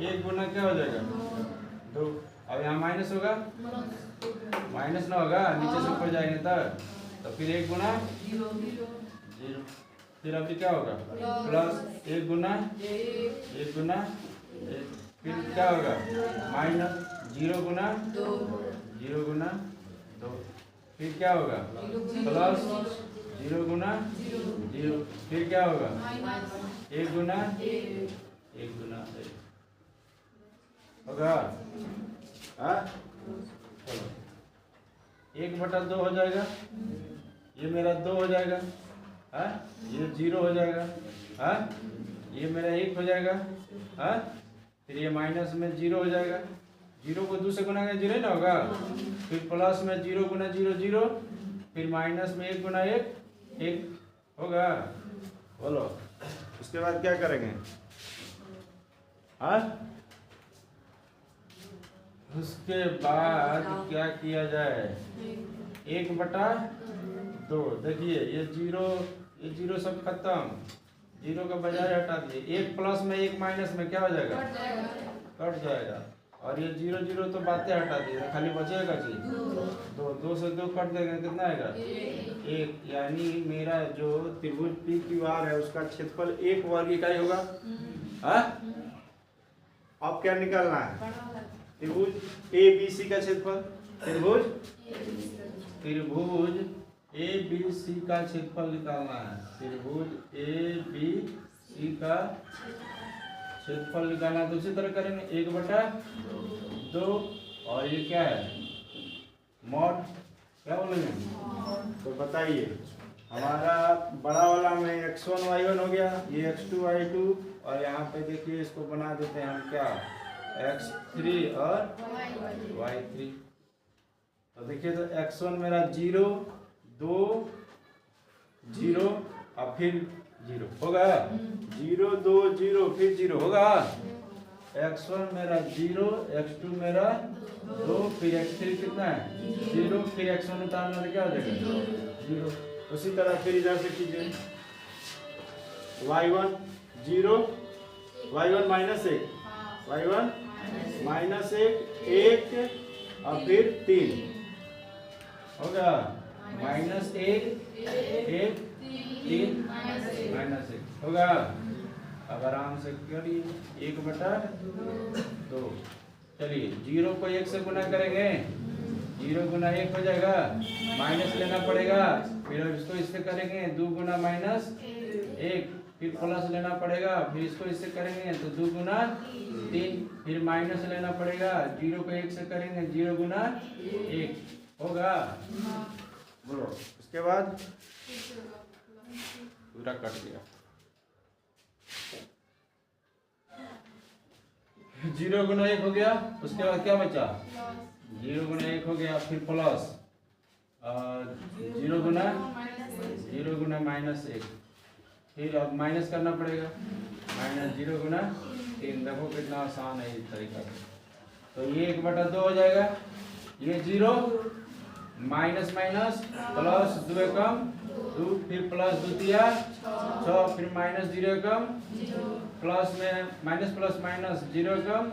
1 गुना क्या हो जाएगा 2। अब यहाँ माइनस होगा माइनस ना होगा नीचे से ऊपर जाएंगे तब तो फिर 1 गुना 0 फिर अभी क्या होगा प्लस 1 गुना 1 गुना 1 फिर क्या होगा माइनस 0 गुना 0 गुना 2 फिर क्या होगा प्लस 0 गुना 0 फिर क्या होगा 1 गुना 1 गुना 1 होगा। हाँ चलो 1/2 हो जाएगा, ये मेरा 2 हो जाएगा हाँ, ये 0 हो जाएगा हाँ, ये मेरा 1 हो जाएगा हाँ, फिर ये माइनस में 0 हो जाएगा, 0 को 2 से गुना करें 0 ही ना होगा, फिर प्लस में 0 गुना 0 0, फिर माइनस में 1 गुना 1 1 होगा। बोलो उसके बाद क्या करेंगे हाँ, उसके बाद क्या किया जाए 1/2 देखिए ये 0 सब खत्म, 0 का बजाय हटा दिए, 1 प्लस में 1 माइनस में क्या हो जाएगा कट जाएगा और ये 0 0 तो बातें हटा दी खाली बचेगा चीज 2 से 2 कट देगा कितना आएगा 1, यानी मेरा जो त्रिभुज PQR है उसका क्षेत्रफल 1 वर्ग इकाई होगा हाँ। अब क्या निकालना है त्रिभुज ABC का क्षेत्रफल, त्रिभुज ABC का क्षेत्रफल निकालना है, त्रिभुज ABC का क्षेत्रफल निकालना है। तो उसी तरह करेंगे 1/2 और ये क्या है मॉड क्या बोलेंगे तो बताइए हमारा बड़ा वाला में x1 y1 हो गया, ये x2 y2 और यहाँ पे देखिए इसको बना देते हैं हम क्या x3 और y3। तो देखिए तो x1 मेरा 0 2 0 और फिर 0 होगा 0 2 0 फिर 0 होगा, x1 मेरा 0 x2 मेरा 2 फिर x3 कितना है 0 फिर x1 उतारना तो क्या हो जाएगा 0। उसी तरह फिर इधर से कीजिए y1 0 y1 minus 1 y1 minus 1 और फिर 3 होगा -1 1 3 -1 होगा। अब आराम से करिए 1/2 चलिए 0 को 1 से गुना करेंगे 0 गुना 1 हो जाएगा, माइनस लेना पड़ेगा फिर इसको इससे करेंगे 2 गुना -1 फिर प्लस लेना पड़ेगा फिर इसको इससे करेंगे तो 2 गुना 3 फिर माइनस लेना पड़ेगा 0 को 1 से करेंगे 0 गुना 1 होगा। बोलो उसके बाद पूरा कट गया 0 गुना 1 हो गया, उसके बाद क्या बचा 0 गुना 1 हो गया फिर प्लस 0 गुना -1 फिर अब माइनस करना पड़ेगा -0 गुना 3। देखो कितना आसान है इस तरीका से। तो ये 1/2 हो जाएगा, ये 0 माइनस प्लस 2 एकम 2 फिर प्लस 2 तिया 6 फिर -0 एकम प्लस में माइनस प्लस माइनस 0 एकम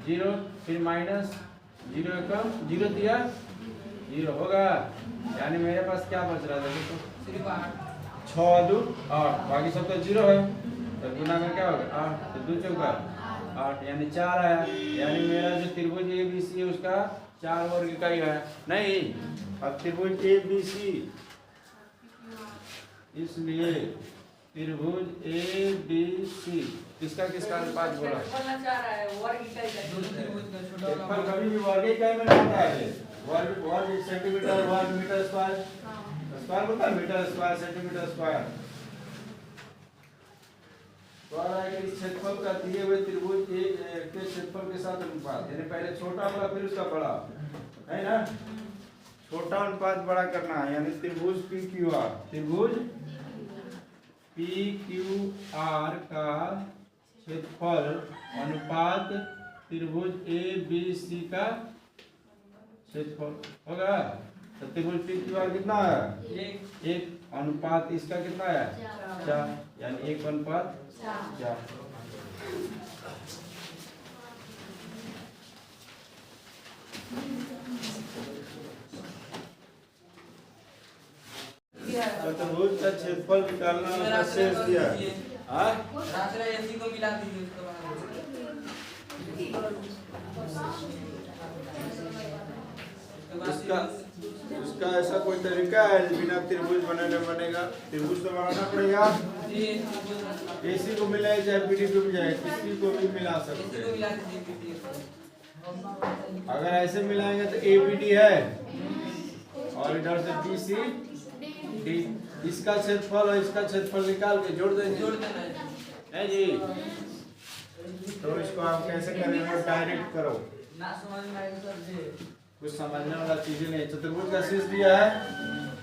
0 फिर -0 एकम 0 तिया 0 होगा। यानी मेरे पास क्या बच रहा था तो सिर्फ 8 6 2 8 बाकी सब तो 0 है तो गुना में क्या होगा 8 तो 2 चौका 8 यानी 4 आया, यानी मेरा जो त्रिभुज ABC है उसका 4 वर्ग इकाई है नहीं। अब त्रिभुज ABC इसलिए त्रिभुज ABC किसका किसका अनुपात बोला वर्ग इकाई का छोटा त्रिभुज का छोटा कभी भी वर्ग इकाई में नहीं होता है 1 सेंटीमीटर 1 मीटर स्क्वायर, स्क्वायर होता है मीटर स्क्वायर सेंटीमीटर स्क्वायर। तो आ रहा है कि इस क्षेत्रफल का दिए हुए त्रिभुज के क्षेत्रफल के साथ अनुपात, यानी पहले छोटा होगा फिर उसका बड़ा, है ना। छोटा अनुपात बड़ा करना है, यानी त्रिभुज PQR, त्रिभुज PQR का क्षेत्रफल अनुपात त्रिभुज ABC का क्षेत्रफल होगा। तो त्रिभुज PQR कितना है? एक अनुपात इसका कितना है? 4, यानी 1:4। चतुर्भुज का क्षेत्रफल निकालना उसका शेष दिया है। हाँ? रात्रा ऐसी को मिला दीजिए उसके बाद। उसका ऐसा कोई तरीका है बिना त्रिभुज बनाने बनेगा? त्रिभुज तो बनाना पड़ेगा। AC को मिलाए चाहे PD को भी जाए, किसी को भी मिला सकते हैं। अगर ऐसे मिलाएंगे तो ABD है और इधर से BCD, इसका क्षेत्रफल और इसका क्षेत्रफल निकाल के जोड़ देंगे, है जी। तो इसको आप कैसे करेंगे? डायरेक्ट करो, ना समझ में आएगा सर जी। कुछ समझने वाला चीजें नहीं। चतुर्भुज का शीर्ष दिया है,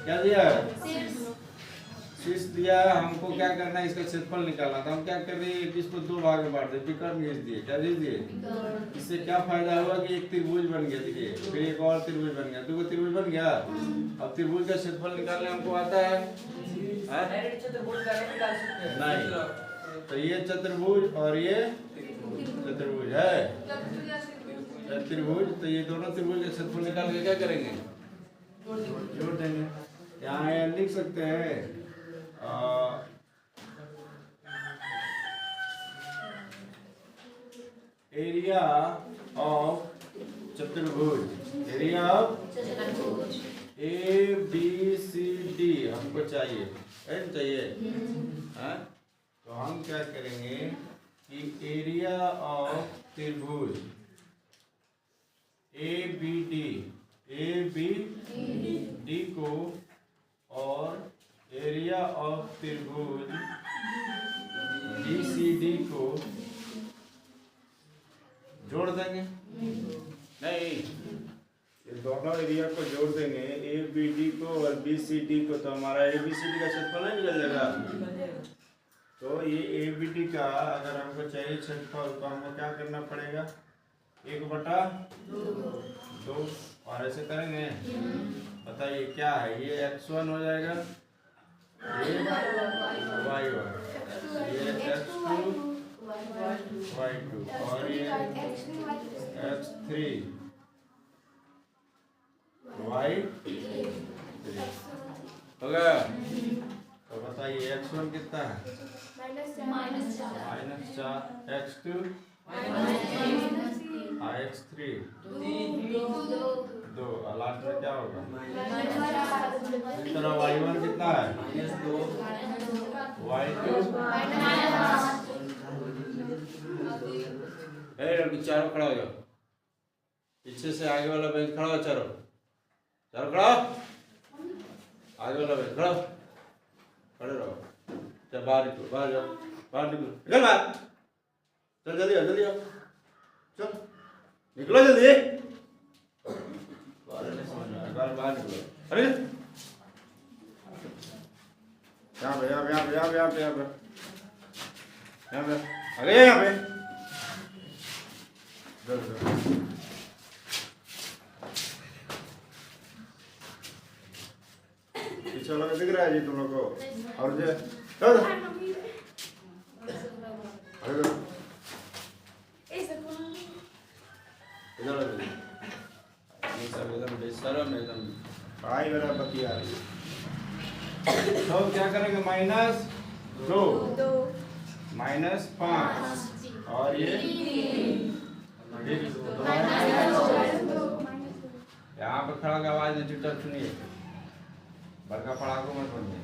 क्या दिया है? शीर्ष दिया है। हमको क्या करना है? इसका क्षेत्रफल निकालना था। हम क्या कर रहे हैं? इसको 2 भाग में बांट दे, विकर्ण खींच दिए। क्या खींच दिए? इससे क्या फायदा हुआ कि एक त्रिभुज बन गया, देखिए, फिर एक और त्रिभुज बन गया, 2 त्रिभुज बन गया। अब त्रिभुज का क्षेत्रफल निकालने हमको आता है? डायरेक्ट चतुर्भुज करके निकाल सकते हैं। नहीं, तो ये चतुर्भुज और ये चतुर्भुज है, त्रिभुज। तो ये दोनों त्रिभुज का क्षेत्रफल निकाल के क्या करेंगे? जोड़ देंगे। यहाँ ये लिख सकते हैं एरिया ऑफ चतुर्भुज, एरिया ऑफ ABCD हमको चाहिए, है ना? चाहिए, हाँ? तो हम क्या करेंगे कि एरिया ऑफ त्रिभुज ABD को और एरिया ऑफ त्रिभुज BCD को जोड़ देंगे। नहीं, ये दोनों एरिया को जोड़ देंगे, ABD को और BCD को, तो हमारा ABCD का क्षेत्रफल नहीं निकल जाएगा। तो ये ABD का अगर हमको चाहिए क्षेत्रफल, तो हमको क्या करना पड़ेगा? 1/2, और ऐसे करेंगे। बताइए क्या है? ये x1 हो जाएगा, ये y1, ये x2 y2, और ये x3 y3 हो गया। तो बताइए x1 कितना है? -4, x2 x3 2, और लास्ट में क्या होगा? इस तरह y1 कितना है? -2, y2 चारों खड़ा हो जाओ, पीछे से आगे वाला बेंच खड़ा हो, चारों खड़ा, आगे वाला बेंच खड़ा, खड़े रहो। चल बाहर निकलो, बाहर जाओ, बाहर निकलो, निकल बाहर, चल जल्दी आओ, जल्दी आओ, चल निकलो जल्दी, बाहर निकलो। अरे यहाँ पे, यहाँ पे, यहाँ पे, यहाँ पे, यहाँ पे, यहाँ पे, यहाँ पे, अरे यहाँ पे, पीछे वाला दिख रहा है जी तुम लोग को? और जो पढ़ाई मेरा बतिया। तो क्या करेंगे? -2 -5 और ये यहाँ पे खड़ा का आवाज नहीं, चुपचाप सुनिए, बड़का पढ़ाको मत बोलिए।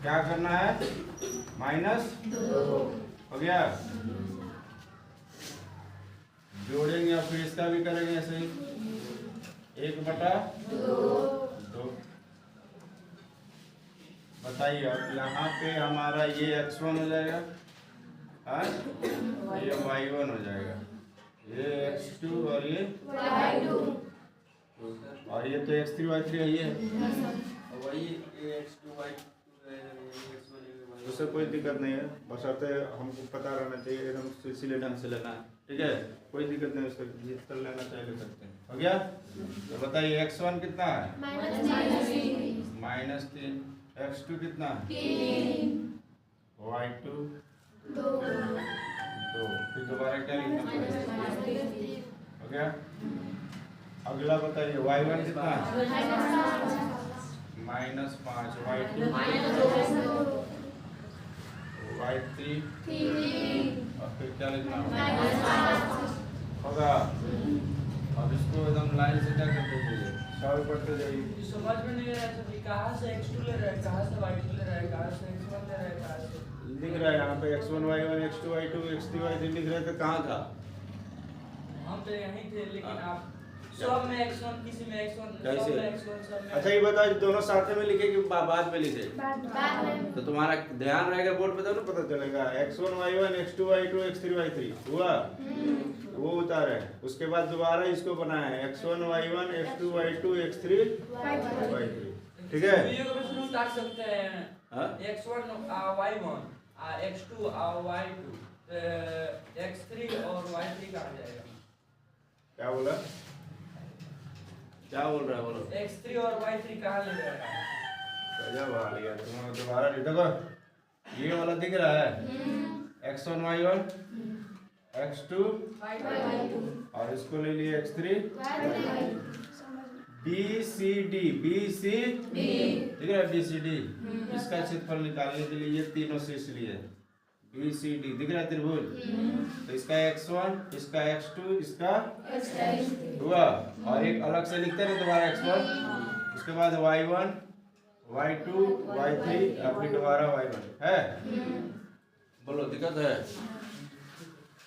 क्या करना है? -2 हो गया, जोड़ेंगे और फिर इसका भी करेंगे ऐसे ही। 1/2। बताइए अब यहाँ पे हमारा ये x1 हो जाएगा, हाँ ये y1 हो जाएगा, ये x2 और ये और ये तो x3 y3 है, ये वही x2 y2 उससे कोई दिक्कत नहीं है, बशर्ते हमको पता रहना चाहिए, एकदम सिलसिले ढंग से लेना है, ठीक है, कोई दिक्कत नहीं, उसको जीत कर लेना चाहिए, ले सकते हैं। हो गया? तो बताइए x1 कितना है? -3। x2 कितना है? y2 2। फिर दोबारा क्या लिखना पड़ेगा? हो गया? अगला बताइए y1 कितना है? -5। y2 y3 और फिर क्या लिखना होगा? अब इसको एकदम लाइन से क्या करते जाइए, सॉल्व करते जाइए। समझ में नहीं आ रहा है कहाँ से x2 ले रहा है, कहाँ से y2 ले रहा है, कहाँ से x1 ले रहा है, कहाँ से लिख रहा है यहाँ पे x1 y1 x2 y2 x3 y3 लिख रहे थे, कहाँ था? हम तो यहीं थे, लेकिन आप सब में x1, किसी में x1, कैसे? सब में x1, सब में अच्छा ये बताओ, दोनों साथ में लिखे कि बाद में लिखे? तो तुम्हारा ध्यान रहेगा बोर्ड पे तब ना पता चलेगा। x1 y1 x2 y2 x3 y3 हुआ, वो उतारे, उसके बाद दोबारा इसको बनाया है x1 y1 x2 y2 x3 y3, ठीक है? वीडियो को शुरू कर सकते हैं। हाँ? x1 y1 x2 y2 x3 और y3 कहाँ जाएगा? क्या बोला? क्या बोल रहा है बोलो? x3 और y3 कहाँ ले जाएगा? गजब हाल यार, तुम दोबारा देखो, ये वाला दिख रहा है x1 y1 x2 और इसको ले लिए x3 BCD दिख रहा है BCD, इसका क्षेत्रफल निकालने के लिए ये तीनों से इसलिए BCD दिख रहा है त्रिभुज, तो इसका x1 इसका x2 इसका हुआ, और एक अलग से लिखते हैं दोबारा x1, उसके बाद y1 y2 y3 और फिर दोबारा y1 है। बोलो दिक्कत है?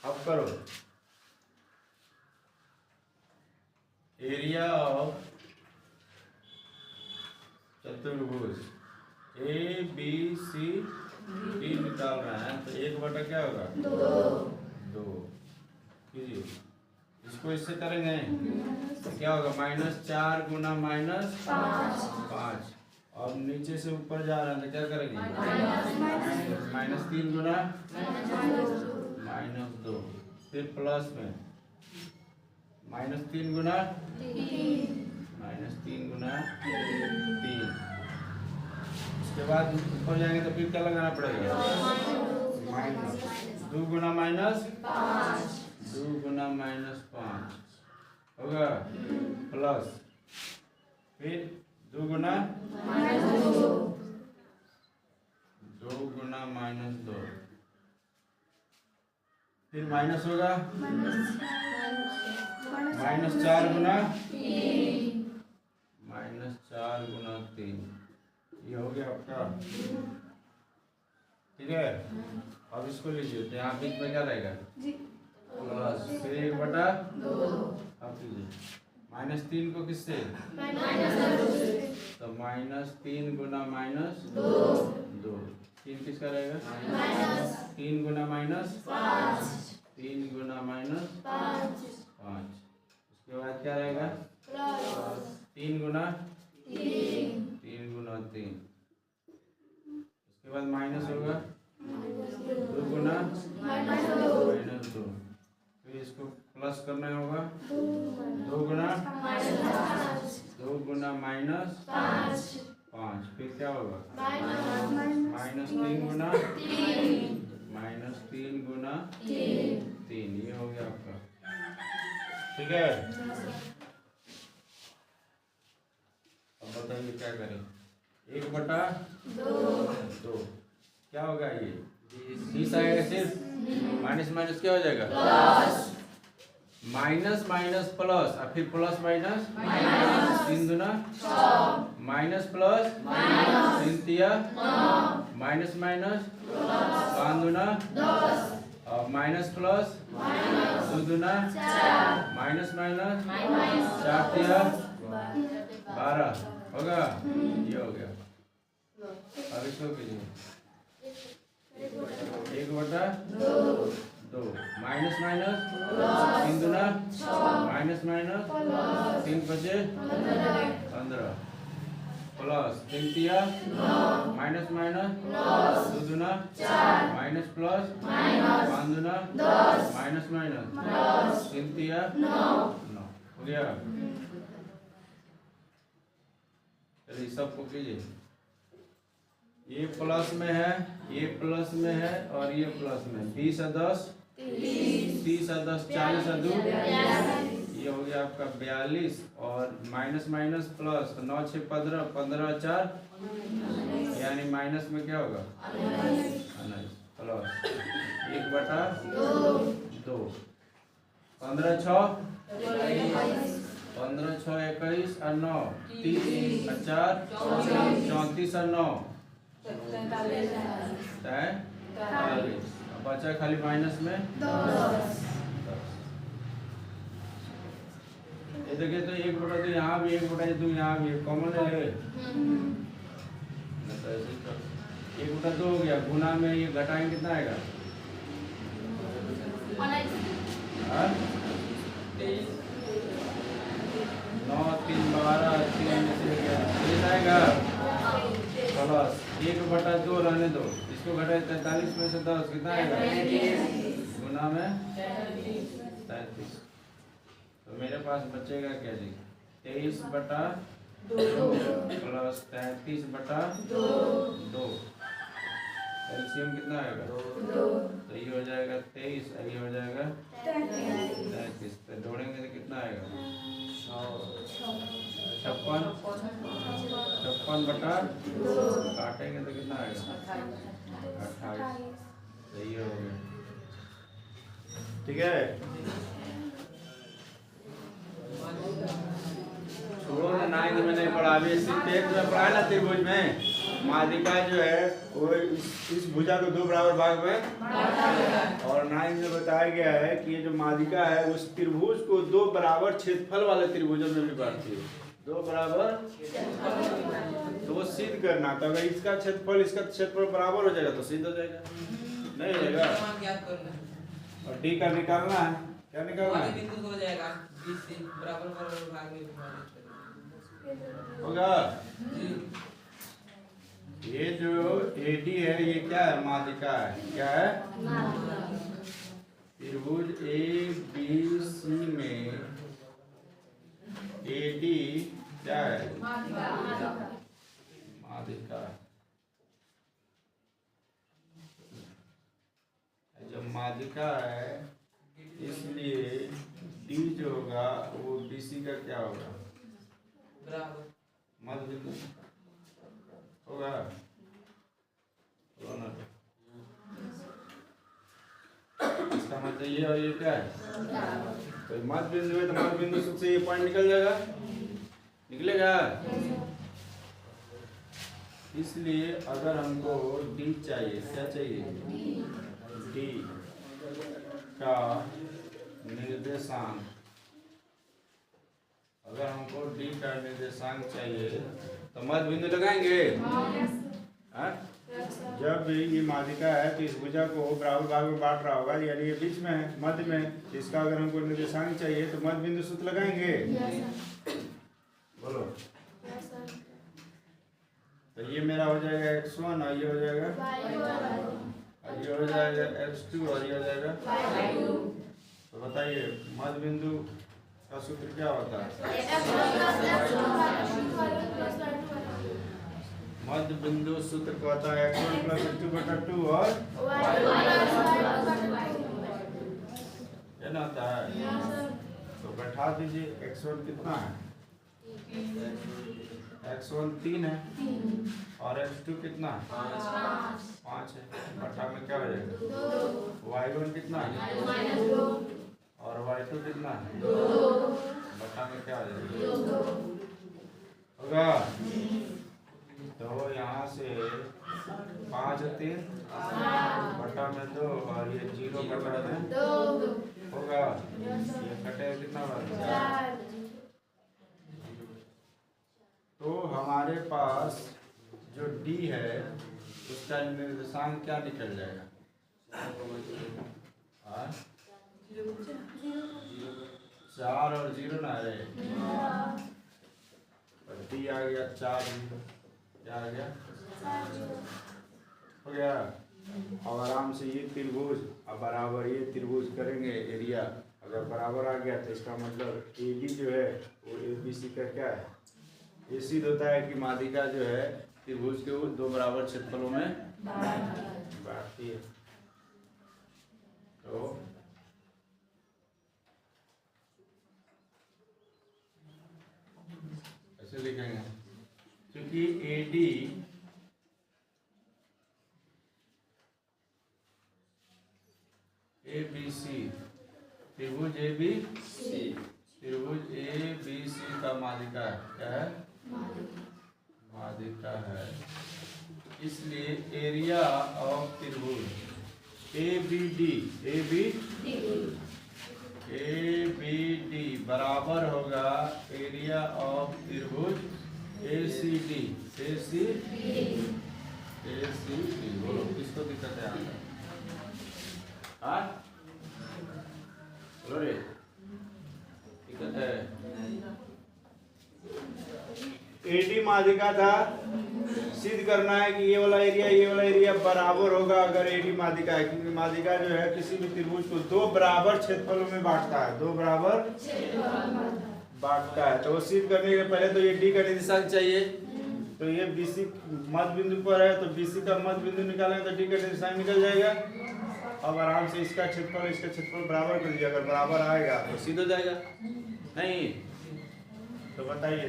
अब करो, एरिया ऑफ चतुर्भुज ABCD निकाल रहे हैं, तो 1/2 क्या होगा? 2 कीजिए, इसको इससे करेंगे तो क्या होगा? -4 गुना -5, अब नीचे से ऊपर जा रहे हैं तो क्या करेंगे? -3 गुना -2, फिर प्लस में -3 गुना -3 गुना 3, उसके बाद ऊपर जाएंगे तो फिर क्या लगाना पड़ेगा? -2 गुना -2 गुना -5 होगा, प्लस फिर 2 गुना -2, फिर माइनस होगा -4 गुना -3, ये हो गया आपका, ठीक है? अब इसको लीजिए, तो यहाँ बीच में क्या रहेगा? प्लस, फिर 1/2, अब लीजिए -3 को किससे? तो -3 गुना -2, 3 किसका रहेगा? 3 गुना -3 गुना -5, उसके बाद क्या रहेगा? 3 गुना 3, उसके बाद माइनस होगा 2 गुना -2, फिर इसको प्लस करना होगा 2 गुना -5, फिर क्या होगा? -3 गुना 3, ये हो गया आपका, ठीक है? अब बताइए क्या करें? 1/2 क्या होगा? ये 30 आएगा, सिर्फ माइनस क्या हो जाएगा? माइनस प्लस और फिर प्लस माइनस 3 दुना माइनस प्लस 3 तिया माइनस 5 दुना और माइनस प्लस 2 दुना माइनस 4 तिया 12 होगा, ये हो गया। अब इसको कीजिए 1/2 माइनस माइनस 3 दूना माइनस माइनस 3 बचे 15 प्लस 3 तिया माइनस माइनस 2 दूना माइनस प्लस 5 दूना माइनस माइनस 3 तिया 9 हो गया। चलिए सबको कीजिए, ये प्लस में है, ये प्लस में है और ये प्लस में। 20 और 10 30 और 10 40 और 2 ये हो गया आपका 42 और माइनस माइनस प्लस तो 9 6 15 15 और 4 यानी माइनस में क्या होगा 19 प्लस 1/2 15 6 15 6 21 और 9 30 और 4 34 और 9 43 बचा खाली माइनस में 10। ये देखिए तो 1/2 यहाँ भी 1/2 यहाँ भी कॉमन ले ले 1/2 हो गया। गुना में ये घटाएंगे कितना आएगा 9 3 12 3 आएगा प्लस 1/2 रहने दो, इसको घटाए 43 में से 10 कितना आएगा गुना में 33। तो मेरे पास बचेगा क्या जी 23/2 प्लस 33/2 एलसीएम कितना आएगा 2। तो ये हो जाएगा 23 और ये हो जाएगा 33। तो जोड़ेंगे तो कितना आएगा 56/2 काटेंगे तो कितना आएगा 28। तो ये हो गया, ठीक है। छोड़ो ना, 9 में नहीं पढ़ा, अभी 8 में पढ़ा ना त्रिभुज में माध्यिका जो है वो इस भुजा को 2 बराबर भाग में और 9 में बताया गया है कि ये जो माध्यिका है उस त्रिभुज को 2 बराबर क्षेत्रफल वाले त्रिभुजों में भी बांटती है। 2 बराबर तो वो सिद्ध करना, तो अगर इसका क्षेत्रफल बराबर हो जाएगा तो सिद्ध हो जाएगा, नहीं हो जाएगा। और डी का निकालना है, क्या निकालना है हो जाएगा बराबर भाग में होगा। ये जो AD है ये क्या है माध्यिका है, क्या है त्रिभुज ABC में AD क्या है माध्यिका। जब माध्यिका है इसलिए D जो होगा वो BC का क्या होगा मध्य बिंदु होगा। इसका मतलब ये और ये क्या है तो मध्य बिंदु है, तो मध्य बिंदु से ये पॉइंट निकल जाएगा, निकलेगा। इसलिए अगर हमको D चाहिए, क्या चाहिए D का निर्देशांक, अगर हमको D का निर्देशांक चाहिए तो मध्य बिंदु लगाएंगे। जब ये माध्यिका है तो इस भुजा को बराबर भाग में बांट रहा होगा, यानी ये बीच में है मध्य में, इसका अगर हमको निर्देशांक चाहिए तो मध्य बिंदु सूत्र लगाएंगे। बोलो तो ये मेरा हो जाएगा x1 और ये हो जाएगा और ये हो जाएगा x2 और ये हो जाएगा। तो बताइए मध्य बिंदु का सूत्र क्या होता है मध्य बिंदु सूत्र को होता है x1 + x2/2 और ये ना होता है। तो बैठा दीजिए x1 कितना है x1 3 है और x2 कितना है 5 है। बटा में क्या हो जाएगा y1 कितना है और y2 कितना है बटा में क्या हो जाएगा होगा। तो यहाँ से 5 3 बटा में 2 और ये 0 बटा में 2 होगा। ये कटे कितना बार पास जो डी है उसका निर्देशांक क्या निकल जाएगा? 4 और 0 ना है, डी आ गया 4, क्या आ गया? हो गया। अब आराम से ये त्रिभुज अब बराबर ये त्रिभुज करेंगे, एरिया अगर बराबर आ गया तो इसका मतलब एडी जो है वो एबीसी का क्या है? ये सिद्ध होता है कि माध्यिका जो है त्रिभुज के दो बराबर क्षेत्रफलों में बांटती है। तो ऐसे लिखेंगे, क्योंकि एडी ABC त्रिभुज ABC त्रिभुज ABC का माध्यिका है, क्या है? माध्यिका है। इसलिए एरिया ऑफ त्रिभुज ABD बराबर होगा एरिया ऑफ त्रिभुज ACD। बोलो किसको दिक्कत है? हाँ बोलो रे, दिक्कत है? एडी माध्यिका था, सिद्ध करना है कि ये वाला एरिया बराबर होगा अगर एडी माध्यिका है, क्योंकि माध्यिका जो है किसी भी त्रिभुज को दो बराबर क्षेत्रफलों में बांटता है, दो बराबर बांटता है। तो वो सिद्ध करने के पहले तो ये डी का निर्देशांक चाहिए, तो ये BC मध्य बिंदु पर है, तो BC का मध्य बिंदु निकालेंगे तो डी का निर्देशांक निकल जाएगा। अब आराम से इसका क्षेत्रफल बराबर कर दिया, अगर बराबर आएगा तो सिद्ध हो जाएगा। नहीं तो बताइए,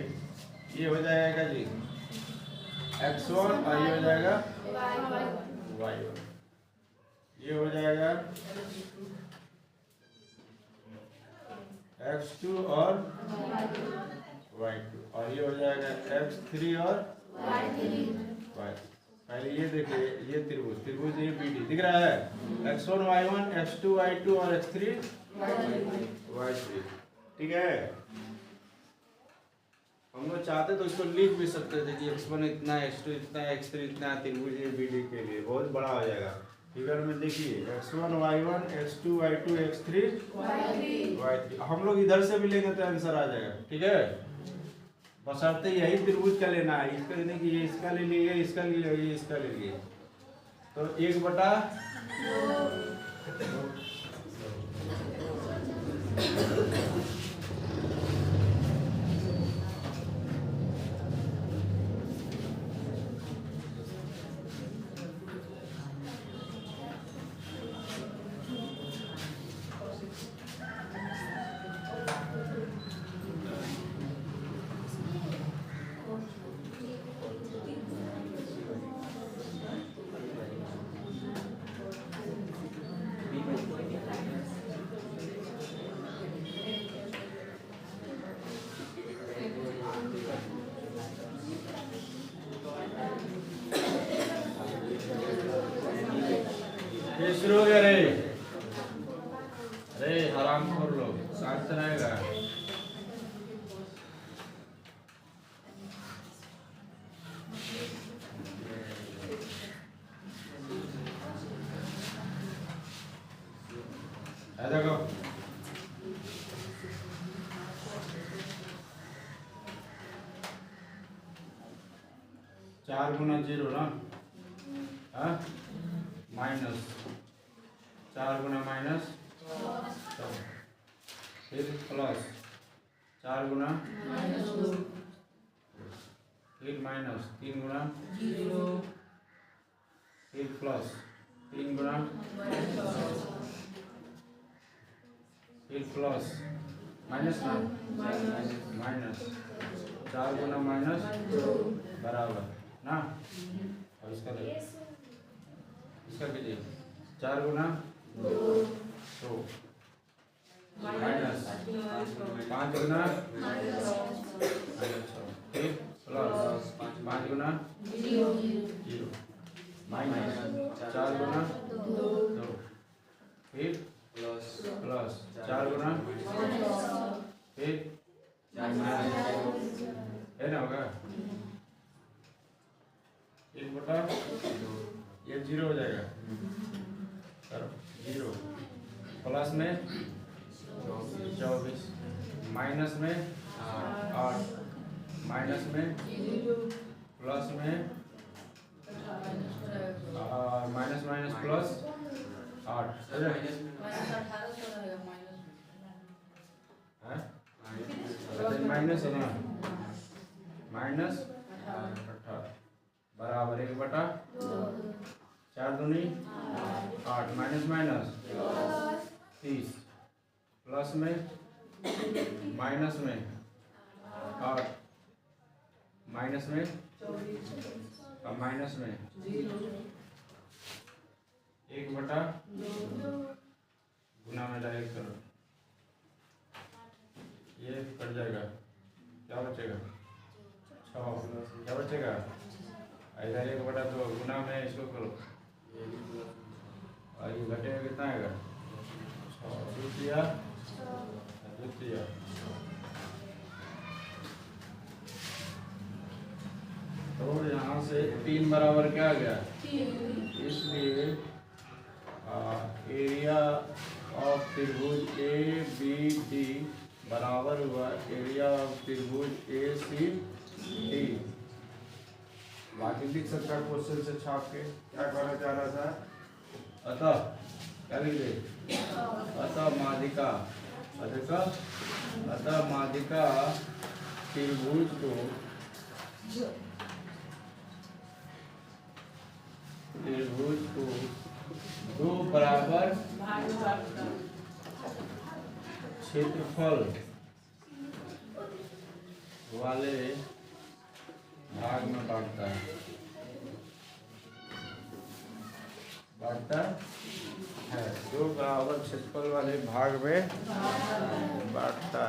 ये हो जाएगा जी x1 और ये हो जाएगा y1, ये हो जाएगा x2 और y2, और ये हो जाएगा x3 और y। पहले ये देखिए, ये त्रिभुज ABD दिख रहा है, x1 y1 x2 y2 और x3 y3, ठीक है। हम लोग चाहते तो इसको लिख भी सकते थे कि x1 इतना, x2 इतना, x3 इतना, त्रिभुज ABD के लिए बहुत बड़ा हो जाएगा। फिगर में देखिए x1 y1 x2 y2 x3 y3, हम लोग इधर से भी लेंगे तो आंसर आ जाएगा, ठीक है। बशर्ते यही त्रिभुज का लेना है, इसका लेने की ये इसका ले लिए, इसका ले लिए, इसका ले लिए, तो 1/2 ये शुरू हो गया रे, अरे हराम खोर लोग, शांत रहेगा। देखो 4 गुना 0 ना, माइनस 4 गुना माइनस, फिर प्लस 4 गुना, फिर माइनस 3 गुना, फिर प्लस 3 गुना, फिर प्लस माइनस ना, माइनस 4 गुना माइनस बराबर ना, और इसका कीजिए 4 गुना 2 माइनस 5 गुना फिर प्लस 5 गुना 0 माइनस 4 गुना 2 फिर प्लस 4 गुना फिर है ना, होगा 1/2 ये 0 हो जाएगा सर 0 प्लस में 24 माइनस में 8 माइनस में प्लस में माइनस माइनस प्लस 8 माइनस है ना माइनस 18 बराबर 1/4 दूनी 8 माइनस माइनस 30 प्लस में माइनस में 8 माइनस में और माइनस में 1/2 गुना में डायरेक्ट करो ये कट जाएगा क्या बचेगा 6 क्या बचेगा इधर 1/2 गुना में इसको करो और ये घटेगा कितना आएगा 6 द्वितीय तो यहाँ से 3 बराबर क्या आ गया इसलिए एरिया ऑफ त्रिभुज ए बी डी बराबर हुआ एरिया ऑफ त्रिभुज ए सी डी। बाकी लिख सकता है क्वेश्चन से छाप के क्या कहना चाह रहा था अतः क्या लिख दे अतः माध्यिका त्रिभुज को दो बराबर क्षेत्रफल वाले भाग में बांटता है 2 बराबर क्षेत्रफल वाले भाग में बांटता है।